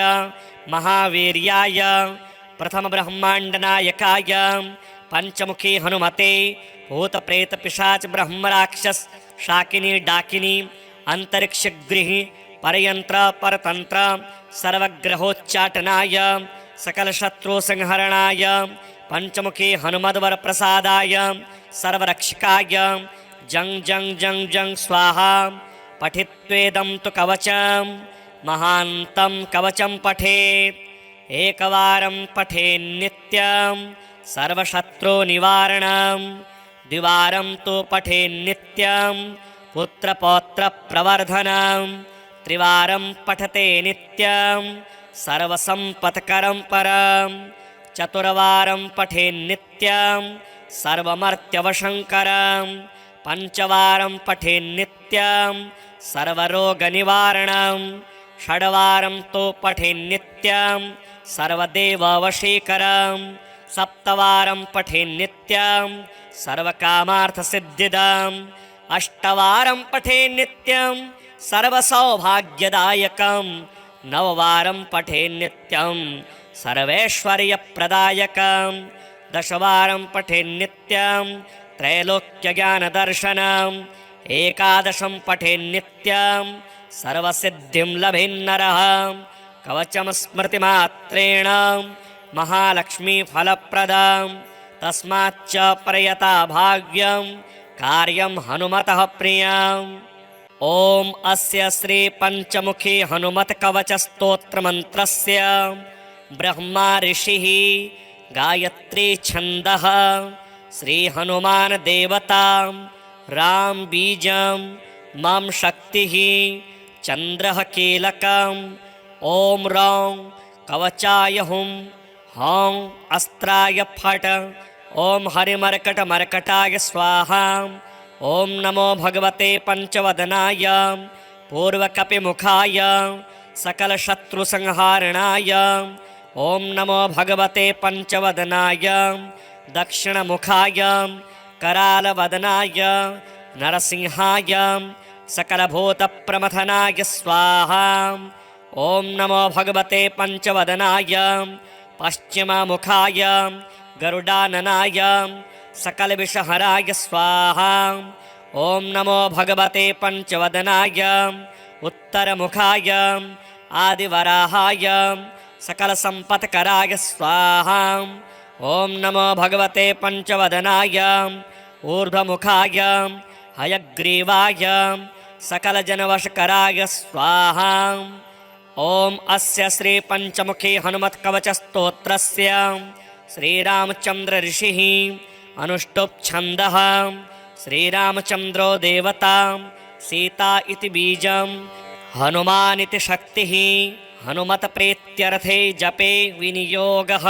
महावीर्याय प्रथमब्रह्माण्डनायकाय पञ्चमुखी हनुमते भूतप्रेतपिशाच ब्रह्मराक्षस शाकिनी डाकिनी अंतरिक्षगृही परयंत्र परतंत्र सर्वग्रहोच्चाटनाय सकलशत्रुसंहरणाय पञ्चमुखी हनुमद्वरप्रसादाय सर्वरक्षकाय जं जं जं जं स्वाहा। पठित्वेदं तु कवचं महान्तं कवचं पठेत् एकवारं पठेन्नित्यं सर्वशत्रुनिवारणं द्विवारं तु पठेन्नित्यं पुत्रपौत्रप्रवर्धनं त्रिवारं पठते नित्यं सर्वसम्पत्करं परं चतुर्वारं पठेन्नित्यं सर्वमर्त्यवशङ्करं पञ्चवारं पठेन्नित्यं सर्वरोगनिवारणं षड्वारं तु पठेन्नित्यं सर्वदेववशीकरं सप्तवारं पठेन्नित्यं सर्वकामार्थसिद्धिदम् अष्टवारं पठेन्नित्यं सर्वसौभाग्यदायकं नववारं पठेन्नित्यं सर्वैश्वर्यप्रदायकं दशवारं पठेन्नित्यं त्रैलोक्यज्ञानदर्शनम् एकादशं पठेन्नित्यं सर्वसिद्धिं लभेन्नरः कवचं स्मृतिमात्रेण महालक्ष्मीफलप्रदं तस्माच्च प्रयता भाग्यं कार्यं हनुमतः प्रियम्। ॐ अस्य श्री पञ्चमुखी हनुमत्कवचस्तोत्रमन्त्रस्य ब्रह्मा ऋषिः गायत्री छन्दः श्री हनुमान देवता राम बीजं मम शक्तिः चन्द्रः कीलकम् ॐ रौं कवचाय हुं हौं अस्त्राय फट् ॐ हरिमर्कटमर्कटाय स्वाहा। ॐ नमो भगवते पञ्चवदनाय पूर्वकपिमुखाय सकलशत्रुसंहारणाय ॐ नमो भगवते पञ्चवदनाय दक्षिणमुखाय करालवदनाय नरसिंहाय सकलभूतप्रमथनाय स्वाहा। ॐ नमो भगवते पञ्चवदनाय पश्चिममुखाय गरुडाननाय सकलविषहराय स्वाहा। ॐ नमो भगवते पञ्चवदनाय उत्तरमुखाय आदिवराहाय सकलसम्पत्कराय स्वाहा। ॐ नमो भगवते पञ्चवदनाय ऊर्ध्वमुखाय हयग्रीवाय सकलजनवशकराय स्वाहा। ॐ अस्य श्री पञ्चमुखी हनुमत्कवचस्तोत्रस्य श्रीरामचन्द्र ऋषिः अनुष्टुप् छन्दः श्रीरामचन्द्रो देवता सीता इति बीजं हनुमान् इति शक्तिः हनुमत्प्रीत्यर्थे जपे विनियोगः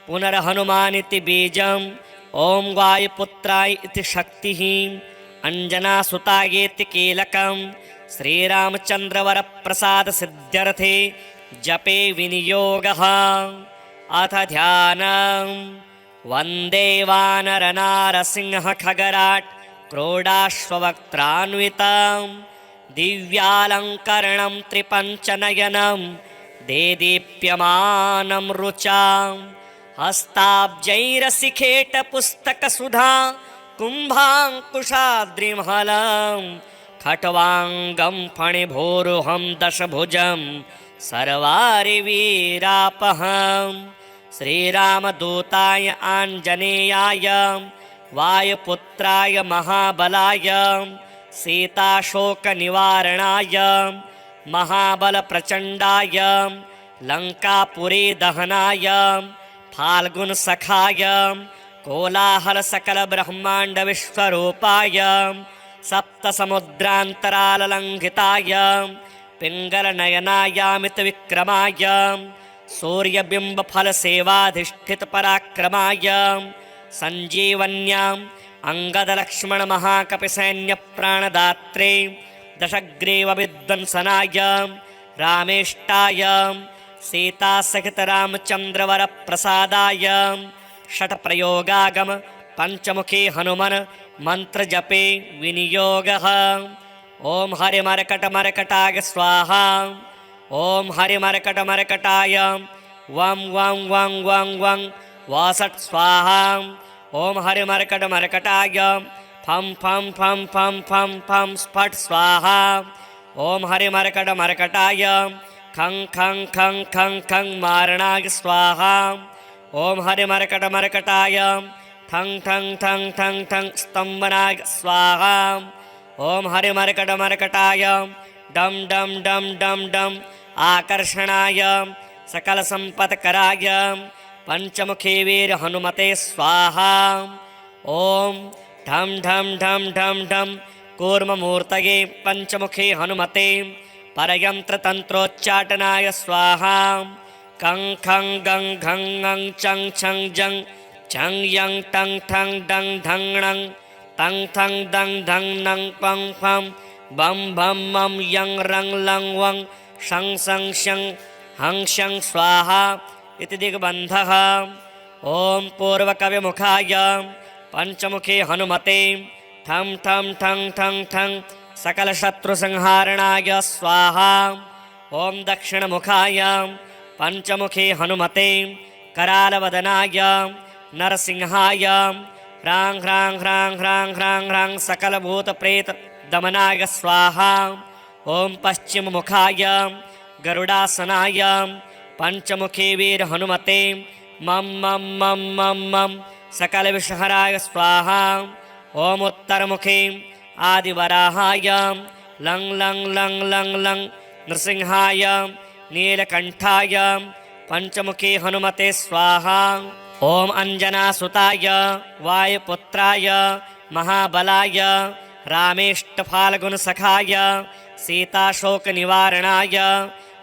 पुनर्हनुमान् इति बीजम् ॐ वायुपुत्राय इति शक्तिः अञ्जनासुतायेति कीलकं श्रीरामचन्द्रवरप्रसादसिद्ध्यर्थे जपे विनियोगः। अथ ध्यानम् वन्दे वानरनारसिंहखगराट् क्रोडाश्ववक्त्रान्वितं दिव्यालङ्करणं त्रिपञ्चनयनं देदीप्यमानं रुचां हस्ताब्जैरसिखेटपुस्तकसुधा कुम्भाङ्कुशाद्रिमहलं खट्वाङ्गं फणिभोरुहं दशभुजं सर्वारिवीरापहम् श्रीरामदूताय आञ्जनेयाय वायुपुत्राय महाबलाय सीताशोकनिवारणाय महाबलप्रचण्डाय लङ्कापुरी दहनाय फाल्गुनसखाय कोलाहलसकलब्रह्माण्डविश्वरूपाय सप्तसमुद्रान्तराललङ्घिताय पिङ्गलनयनायामितविक्रमाय सूर्यबिम्बफलसेवाधिष्ठितपराक्रमाय सञ्जीवन्याम् अङ्गदलक्ष्मणमहाकपिसैन्यप्राणदात्रे दशग्रीवविध्वंसनाय रामेष्टाय सीतासहितरामचन्द्रवरप्रसादाय षट्प्रयोगागम पञ्चमुखी हनुमन् मन्त्रजपे विनियोगः। ॐ हरिमर्कटमर्कटाय स्वाहा। ॐ हरिमर्कटमर्कटाय वं वं वं वं वं वासट् स्वाहा। ॐ हरिमर्कटमर्कटाय फं फं फं फं फं फं स्फट् स्वाहा। ॐ हरिमर्कटमर्कटाय खं खं खं खं खं मारणाय स्वाहा। ॐ हरिमर्कटमर्कटाय ठं ठं ठं ठं ठं स्तम्भनाय स्वाहा। ॐ हरिमर्कटमर्कटाय डं डं डं डं डं आकर्षणाय सकलसम्पत्कराय पञ्चमुखी वीर हनुमते स्वाहा। ॐ ढं ढं ढं ढं ढं कूर्ममूर्तये पञ्चमुखी हनुमते परयन्त्रतन्त्रोच्चाटनाय स्वाहा। कं खं गं घं ङं चं छं जं छं यं टं ठं डं ढं णं तं थं दं धं नं पं फं बं भं मं यं रं लं वं शं सं शं हं शं स्वाहा इति दिग्बन्धः। ॐ पूर्वकविमुखाय पञ्चमुखी हनुमते ठं ठं ठं ठं ठं सकलशत्रुसंहारणाय स्वाहा। ॐ दक्षिणमुखाय पञ्चमुखी हनुमते करालवदनाय नरसिंहाय ह्रां ह्रां ह्रां ह्रां ह्रां ह्रां सकलभूतप्रेतदमनाय स्वाहा। ॐ पश्चिममुखाय गरुडासनाय पञ्चमुखी वीर हनुमते मं मं मं मं मं सकलविषहराय स्वाहा। ॐ उत्तरमुखे आदिवराहाय लं लं लं लं लं नृसिंहाय नीलकण्ठाय पञ्चमुखी हनुमते स्वाहा। ॐ अञ्जनासुताय वायुपुत्राय महाबलाय रामेष्टफाल्गुनसखाय सीताशोकनिवारणाय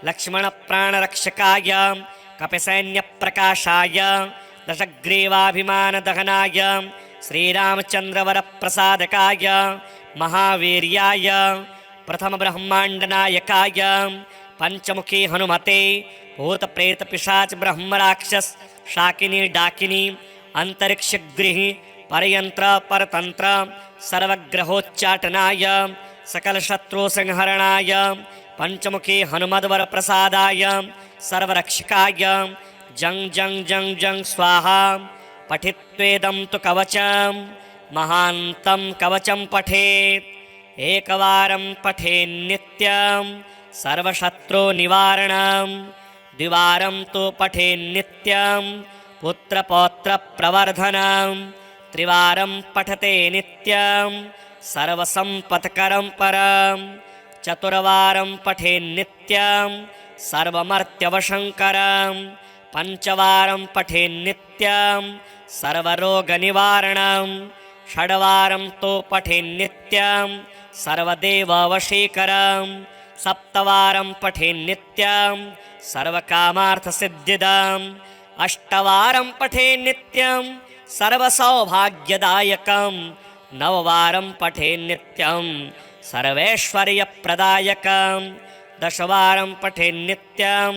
लक्ष्मणप्राणरक्षकाय कपिसैन्यप्रकाशाय दशग्रीवाभिमानदहनाय श्रीरामचन्द्रवरप्रसादकाय महावीर्याय प्रथमब्रह्माण्डनायकाय पञ्चमुखी हनुमते भूतप्रेतपिशाच ब्रह्मराक्षस शाकिनी डाकिनी अंतरिक्षगृहि परयंत्र परतंत्र सर्वग्रहोच्चाटनाय सकलशत्रुसंहरणाय पञ्चमुखी हनुमद्वरप्रसादाय सर्वरक्षकाय जं जं जं जं स्वाहा। पठित्वेदं तु कवचं महान्तं कवचं पठेत् एकवारं पठेन्नित्यं सर्वशत्रुनिवारणं द्विवारं तु पठेन्नित्यं पुत्रपौत्रप्रवर्धनं त्रिवारं पठते नित्यं सर्वसम्पत्करं परं चतुर्वारं पठेन्नित्यं सर्वमर्त्यवशङ्करं पञ्चवारं पठेन्नित्यं सर्वरोगनिवारणं षड्वारं तु पठेन्नित्यं सर्वदेववशीकरं सप्तवारं पठेन्नित्यं सर्वकामार्थसिद्धिदम् अष्टवारं पठेन्नित्यं सर्वसौभाग्यदायकं नववारं पठेन्नित्यं सर्वैश्वर्यप्रदायकं दशवारं पठेन्नित्यं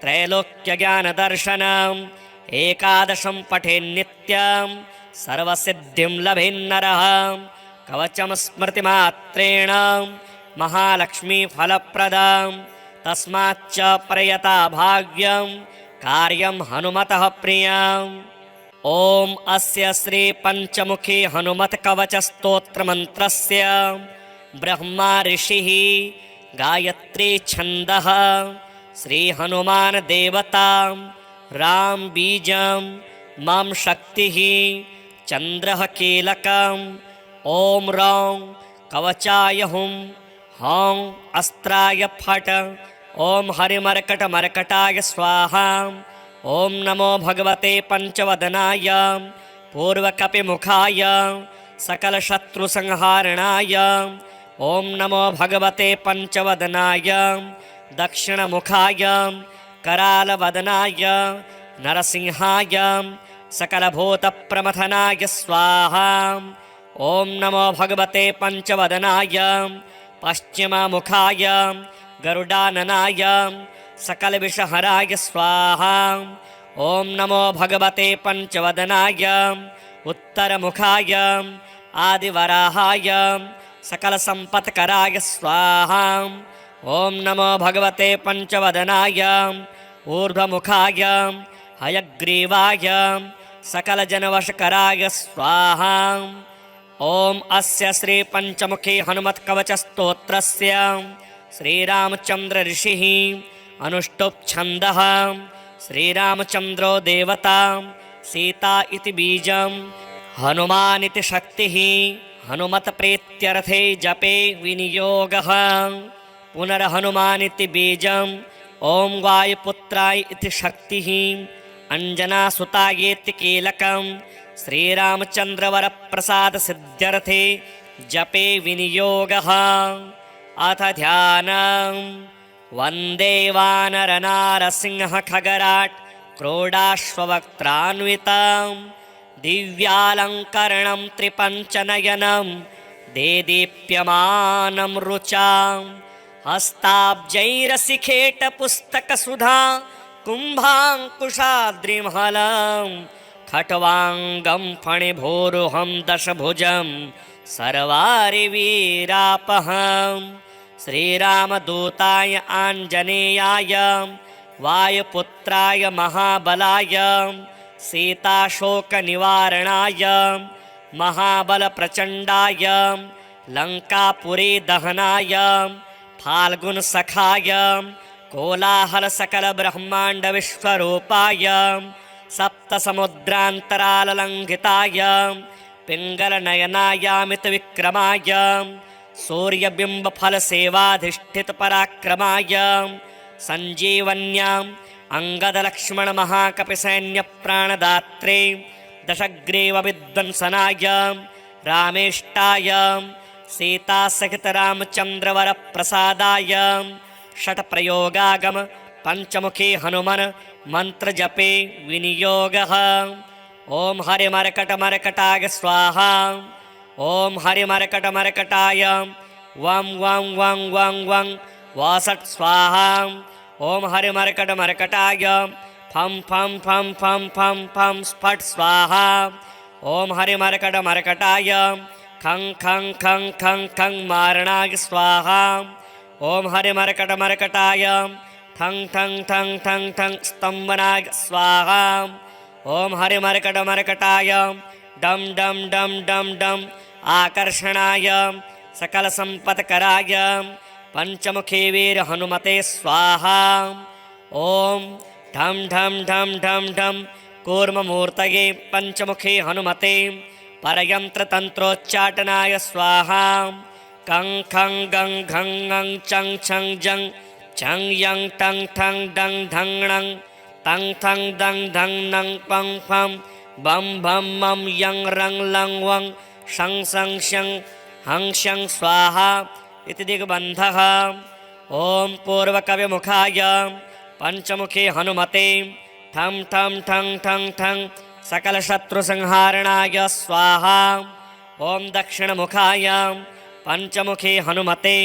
त्रैलोक्यज्ञानदर्शनं एकादशं पठेन्नित्यं सर्वसिद्धिं लभेन्नरः कवचं स्मृतिमात्रेण महालक्ष्मीफलप्रदं तस्माच्च प्रयता भाग्यं कार्यं हनुमतः प्रियम्। ॐ अस्य श्री पंचमुखी हनुमत् कवच स्तोत्र मंत्रस्य ब्रह्मा ऋषिः गायत्री छन्दः श्री हनुमान देवता राम बीजं मम शक्तिः चन्द्रः कीलकम् ॐ रौं कवचाय हुं हौं अस्त्राय फट् ॐ हरिमर्कटमर्कटाय स्वाहा। ॐ नमो भगवते पंचवदनाय पूर्वकपिमुखाय सकलशत्रुसंहारणाय। ॐ नमो भगवते पंचवदनाय दक्षिणमुखाय करालवदनाय नरसिंहाय सकलभूतप्रमथनाय स्वाहा। ॐ नमो भगवते पंचवदनाय पश्चिममुखाय गरुडाननाय सकलविषहराय स्वाहा। ॐ नमो भगवते पंचवदनाय उत्तरमुखाय आदिवराहाय सकलसम्पत्कराय स्वाहा। ॐ नमो भगवते पंचवदनाय ऊर्ध्वमुखाय हयग्रीवाय सकलजनवशकराय स्वाहा। ॐ अस्य श्री पंचमुखी हनुमत्कवचस्तोत्रस्य श्रीरामचन्द्र ऋषिः अनुष्टुप् छन्दः श्रीरामचन्द्रो देवता सीता इति बीजं हनुमान् इति शक्तिः हनुमत्प्रीत्यर्थे जपे विनियोगः। पुनर्हनुमान् इति बीजं ॐ वायुपुत्राय इति शक्तिः अञ्जनासुतायेति कीलकं श्रीरामचन्द्रवरप्रसादसिद्ध्यर्थे जपे विनियोगः। अथ ध्यानम् वन्दे वानरनारसिंहखगराट् क्रोडाश्ववक्त्रान्वितं दिव्यालङ्करणं त्रिपञ्चनयनं देदीप्यमानं रुचां हस्ताब्जैरसिखेटपुस्तकसुधा कुम्भाङ्कुशाद्रिमहलं खट्वाङ्गं फणिभोरुहं दशभुजं सर्वारिवीरापहम्। श्रीरामदूताय आञ्जनेयाय वायुपुत्राय महाबलाय सीताशोकनिवारणाय महाबलप्रचण्डाय लङ्कापुरीदहनाय फाल्गुनसखाय कोलाहलसकलब्रह्माण्डविश्वरूपाय सप्तसमुद्रान्तराललङ्घिताय पिङ्गलनयनायामितविक्रमाय सूर्यबिम्बफलसेवाधिष्ठितपराक्रमाय सञ्जीवन्याम् अङ्गदलक्ष्मणमहाकपिसैन्यप्राणदात्रे दशग्रीवविध्वंसनाय रामेष्टाय सीतासहितरामचन्द्रवरप्रसादाय षट्प्रयोगागम पंचमुखी हनुमन् मन्त्रजपे विनियोगः। ॐ हरिमर्कटमर्कटाय स्वाहा। ॐ हरिमर्कटमर्कटाय वं वं वं वं वं वासट् स्वाहा। ॐ हरिमर्कटमर्कटाय फं फं फं फं फं फं स्फट् स्वाहा। ॐ हरिमर्कटमर्कटाय खं खं खं खं खं मारणाय स्वाहा। ॐ हरिमर्कटमर्कटाय ठं ठं ठं ठं ठं स्तम्भनाय स्वाहा। ॐ हरिमर्कटमर्कटाय डं डं डं डं डं आकर्षणाय सकलसम्पत्कराय पंचमुखी वीर हनुमते स्वाहा। ॐ ढं ढं ढं ढं ढं कूर्ममूर्तये पंचमुखी हनुमते परयन्त्रतन्त्रोच्चाटनाय स्वाहा। कं खं गं घं ङं चं छं जं छं यं टं ठं डं ढं णं तं थं दं धं नं पं फं बं भं मं यं रं लं वं शं सं शं हं शं स्वाहा इति दिग्बन्धः। ॐ पूर्वकविमुखाय पंचमुखी हनुमते ठं ठं ठं ठं ठं सकलशत्रुसंहारणाय स्वाहा। ॐ दक्षिणमुखाय पंचमुखी हनुमते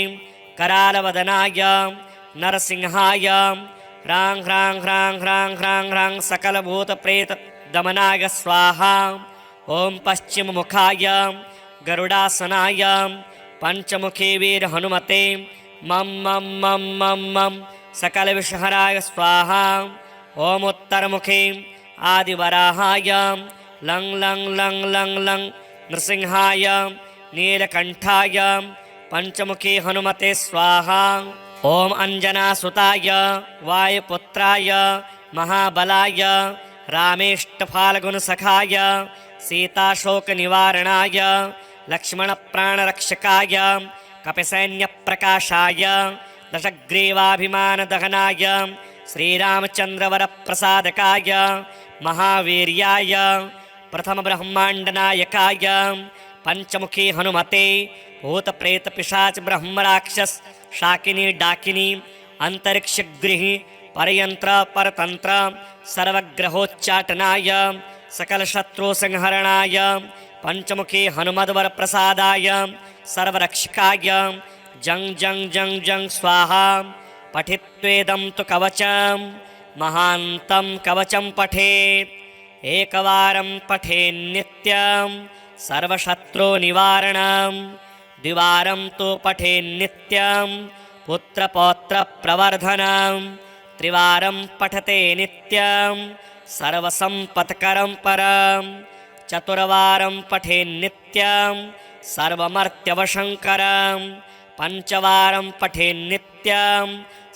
करालवदनाय नरसिंहाय ह्रां ह्रां ह्रां ह्रां ह्रां ह्रां सकलभूतप्रेत दमनाय स्वाहा। ॐ पश्चिममुखाय गरुडासनाय पंचमुखी वीर हनुमते मम मम मम मम मम सकलविषहराय स्वाहा। ॐ उत्तरमुखे आदिवराहाय लं लं लं लं लं नृसिंहाय नीलकण्ठाय पंचमुखी हनुमते स्वाहा। ॐ अञ्जनासुताय वायुपुत्राय महाबलाय रामेष्टफाल्गुनसखाय सीताशोकनिवारणाय लक्ष्मणप्राणरक्षकाय कपिसैन्यप्रकाशाय दशग्रीवाभिमानदहनाय श्रीरामचन्द्रवरप्रसादकाय महावीर्याय प्रथमब्रह्माण्डनायकाय पंचमुखी हनुमते भूतप्रेतपिशाच ब्रह्मराक्षस शाकिनी डाकिनी अंतरिक्षगृही परयंत्र परतंत्र सर्वग्रहोच्चाटनाय सकलशत्रुसंहरणाय पंचमुखी हनुमद्वर प्रसादाय सर्वरक्षकाय जं जं जं जं स्वाहा। पठित्वेदं तु कवचं महान्तं कवचं पठेत् एकवारं पठेन्नित्यं सर्वशत्रुनिवारणं द्विवारं तु पठेन्नित्यं पुत्रपौत्रप्रवर्धनं त्रिवारं पठते नित्यं सर्वसम्पत्करं परं चतुर्वारं पठेन्नित्यं सर्वमर्त्यवशङ्करं पंचवारं पठेन्नित्यं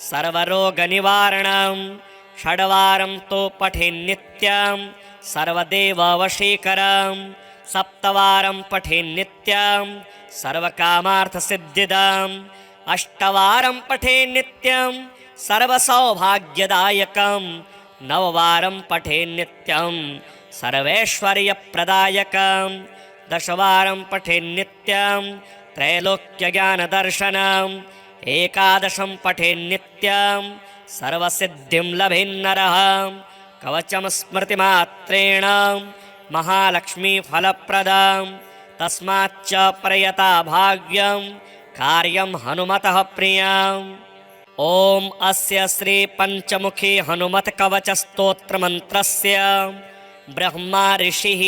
सर्वरोगनिवारणं षड्वारं तु पठेन्नित्यं सर्वदेववशीकरं सप्तवारं पठेन्नित्यं सर्वकामार्थसिद्धिदम् अष्टवारं पठेन्नित्यं सर्वसौभाग्यदायकं नववारं पठेन्नित्यं सर्वैश्वर्यप्रदायकं दशवारं पठेन्नित्यं त्रैलोक्यज्ञानदर्शनम् एकादशं पठेन्नित्यं सर्वसिद्धिं लभेन्नरः कवचं स्मृतिमात्रेण महालक्ष्मीफलप्रदं तस्माच्च प्रयता भाग्यं कार्यं हनुमतः प्रियम्। ॐ अस्य श्री पंचमुखी हनुमत कवच स्तोत्र मंत्रस्य ब्रह्मा ऋषिः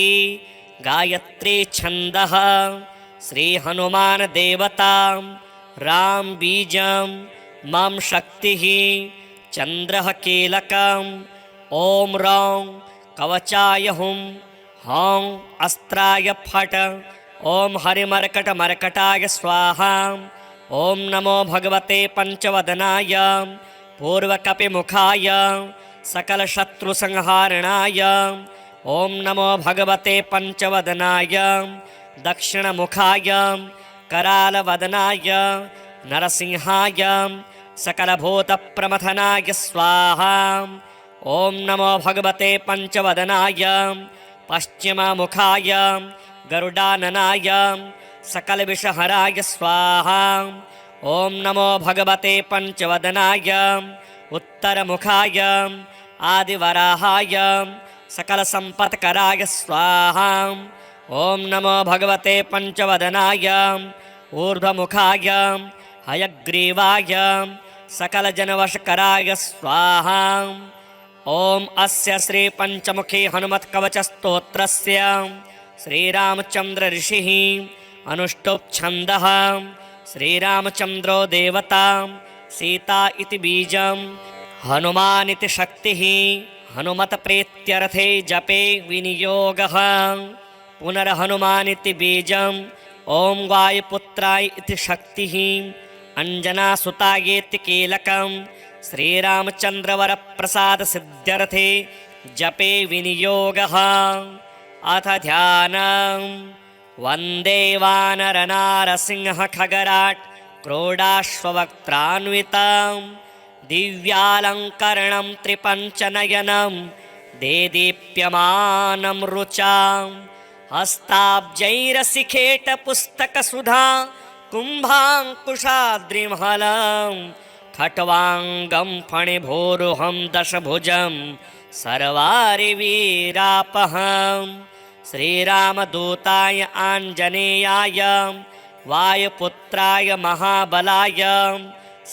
गायत्री छन्दः श्री हनुमान देवता राम बीजं मम शक्तिः चन्द्रः कीलकम् ॐ रौं कवचाय हुं हौं अस्त्राय फट् ॐ हरिमर्कटमर्कटाय स्वाहा। ॐ नमो भगवते पंचवदनाय पूर्वकपिमुखाय सकलशत्रुसंहारणाय ॐ नमो भगवते पंचवदनाय दक्षिणमुखाय करालवदनाय नरसिंहाय सकलभूतप्रमथनाय स्वाहा। ॐ नमो भगवते पंचवदनाय पश्चिममुखाय गरुडाननाय सकलविषहराय स्वाहा। ॐ नमो भगवते पंचवदनाय उत्तरमुखाय आदिवराहाय सकलसम्पत्कराय स्वाहा। ॐ नमो भगवते पंचवदनाय ऊर्ध्वमुखाय हयग्रीवाय सकलजनवशकराय स्वाहा। ॐ अस्य श्री पंचमुखी हनुमत्कवचस्तोत्रस्य श्रीरामचन्द्र ऋषिः अनुष्टुप् छन्दः श्रीरामचन्द्रो देवता सीता इति बीजं हनुमान् इति शक्तिः हनुमत्प्रीत्यर्थे जपे विनियोगः पुनर्हनुमान् इति बीजं ॐ वायुपुत्राय इति शक्तिः अञ्जनासुतायेति कीलकं श्रीरामचन्द्रवरप्रसादसिद्ध्यर्थे जपे विनियोगः। अथ ध्यानं वन्दे वानरनारसिंहखगराट् क्रोडाश्ववक्त्रान्वितं दिव्यालङ्करणं त्रिपञ्चनयनं देदीप्यमानं रुचां हस्ताब्जैरसिखेटपुस्तकसुधा कुम्भाङ्कुशाद्रिमहलं खट्वाङ्गं फणिभूरुहं दशभुजं सर्वारिवीरापहं श्रीरामदूताय आञ्जनेयाय वायुपुत्राय महाबलाय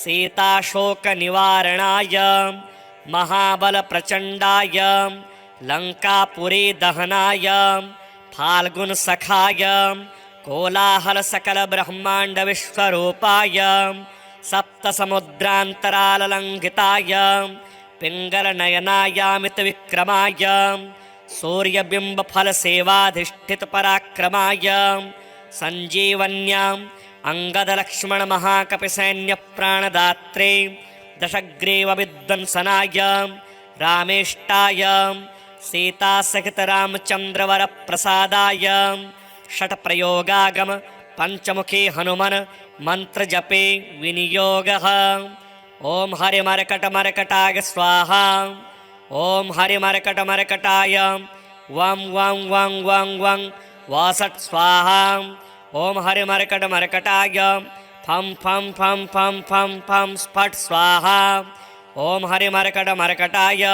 सीताशोकनिवारणाय महाबलप्रचण्डाय लङ्कापुरी दहनाय फाल्गुनसखाय कोलाहलसकलब्रह्माण्डविश्वरूपाय सप्तसमुद्रान्तराललङ्घिताय पिङ्गलनयनायामितविक्रमाय सूर्यबिम्बफलसेवाधिष्ठितपराक्रमाय सञ्जीवन्याम् अङ्गदलक्ष्मणमहाकपिसैन्यप्राणदात्रे दशग्रीवविध्वंसनाय रामेष्टाय सीतासहितरामचन्द्रवरप्रसादाय षट्प्रयोगागम पञ्चमुखी हनुमन् मन्त्रजपे विनियोगः। ॐ हरिमर्कटमर्कटाय स्वाहा। ॐ हरिमर्कटमर्कटाय वं वं वं वं वं वासट् स्वाहा। ॐ हरिमर्कटमर्कटाय फं फं फं फं फं फं स्फट् स्वाहा। ॐ हरिमर्कटमर्कटाय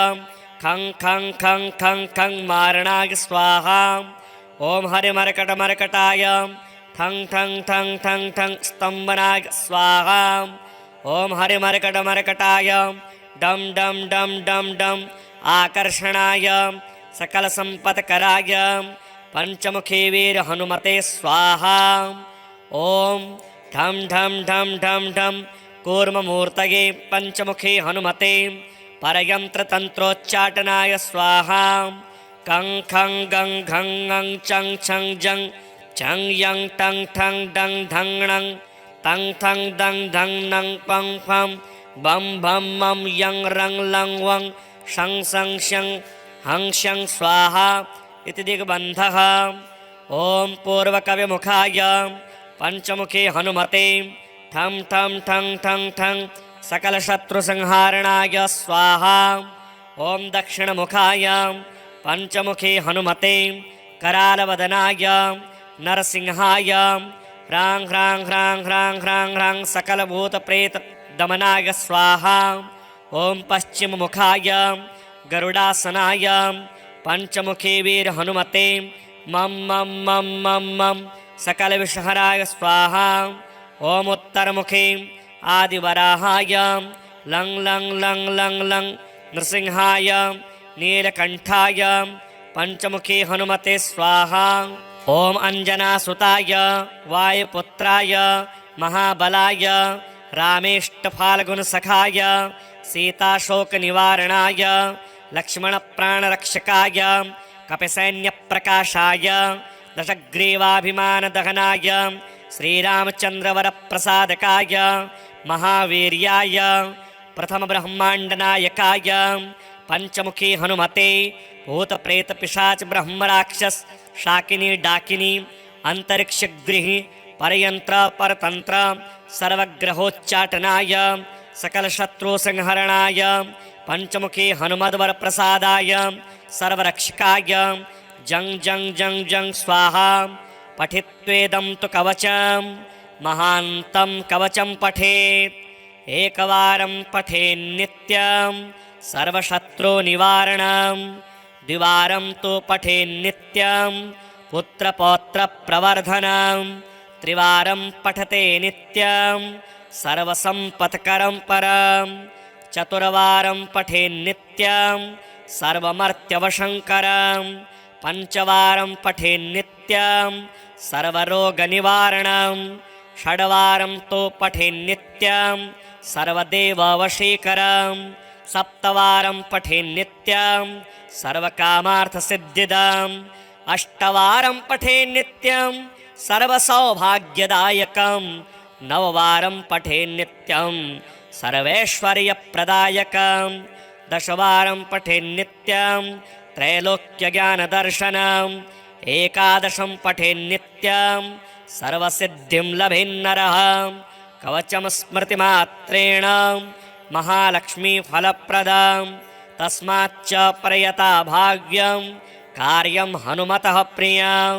खं खं खं खं खं मारणाय स्वाहा। ॐ हरिमर्कटमर्कटाय ठं ठं ठं ठं ठं स्तम्भनाय स्वाहा। ॐ हरिमर्कटमर्कटाय डं डं डं डं डं आकर्षणाय सकलसम्पत्कराय पञ्चमुखी वीरहनुमते स्वाहा। ॐ ढं ढं ढं ढं ढं कूर्ममूर्तये पञ्चमुखी हनुमते परयन्त्रतन्त्रोच्चाटनाय स्वाहा। कं खं गं घं ङं चं छं जं छं यं टं ठं डं ढं णं तं थं दं धं नं पं फं बं भं मं यं रं लं वं शं सं शं हं शं स्वाहा इति दिग्बन्धः। ॐ पूर्वकविमुखाय पञ्चमुखी हनुमते ठं ठं ठं ठं ठं सकलशत्रुसंहारणाय स्वाहा। ॐ दक्षिणमुखाय पञ्चमुखी हनुमते करालवदनाय नरसिंहाय ह्रां ह्रां ह्रां ह्रां ह्रां ह्रां सकलभूतप्रेतदमनाय स्वाहा। ॐ पश्चिममुखाय गरुडासनाय पञ्चमुखी वीरहनुमते मं मं मं मं मं सकलविषहराय स्वाहा। ॐ उत्तरमुखे आदिवराहाय लं लं लं लं लं नृसिंहाय नीलकण्ठाय पञ्चमुखी हनुमते स्वाहा। ॐ अञ्जनासुताय वायुपुत्राय महाबलाय रामेष्टफाल्गुनसखाय सीताशोकनिवारणाय लक्ष्मणप्राणरक्षकाय कपिसैन्यप्रकाशाय दशग्रीवाभिमानदहनाय श्रीरामचन्द्रवरप्रसादकाय महावीर्याय प्रथमब्रह्माण्डनायकाय पञ्चमुखी हनुमते भूतप्रेतपिशाच ब्रह्मराक्षस शाकिनी डाकिनी अन्तरिक्षगृहि परयन्त्र परतन्त्र सर्वग्रहोच्चाटनाय सकलशत्रुसंहरणाय पञ्चमुखी हनुमद्वरप्रसादाय सर्वरक्षकाय जं जं जं जं स्वाहा। पठित्वेदं तु कवचं महान्तं कवचं पठेत् एकवारं पठेन्नित्यं सर्वशत्रुनिवारणं द्विवारं तु पठेन्नित्यं पुत्रपौत्रप्रवर्धनं त्रिवारं पठते नित्यं सर्वसम्पत्करं परं चतुर्वारं पठेन्नित्यं सर्वमर्त्यवशङ्करं पञ्चवारं पठेन्नित्यं सर्वरोगनिवारणं षड्वारं तु पठेन्नित्यं सर्वदेववशीकरं सप्तवारं पठेन्नित्यं सर्वकामार्थसिद्धिदम् अष्टवारं पठेन्नित्यं सर्वसौभाग्यदायकं नववारं पठेन्नित्यं सर्वैश्वर्यप्रदायकं दशवारं पठेन्नित्यं त्रैलोक्यज्ञानदर्शनम् एकादशं पठेन्नित्यं सर्वसिद्धिं लभेन्नरः कवचं स्मृतिमात्रेण महालक्ष्मीफलप्रदं तस्माच्च प्रयता भाग्यं कार्यं हनुमतः प्रियं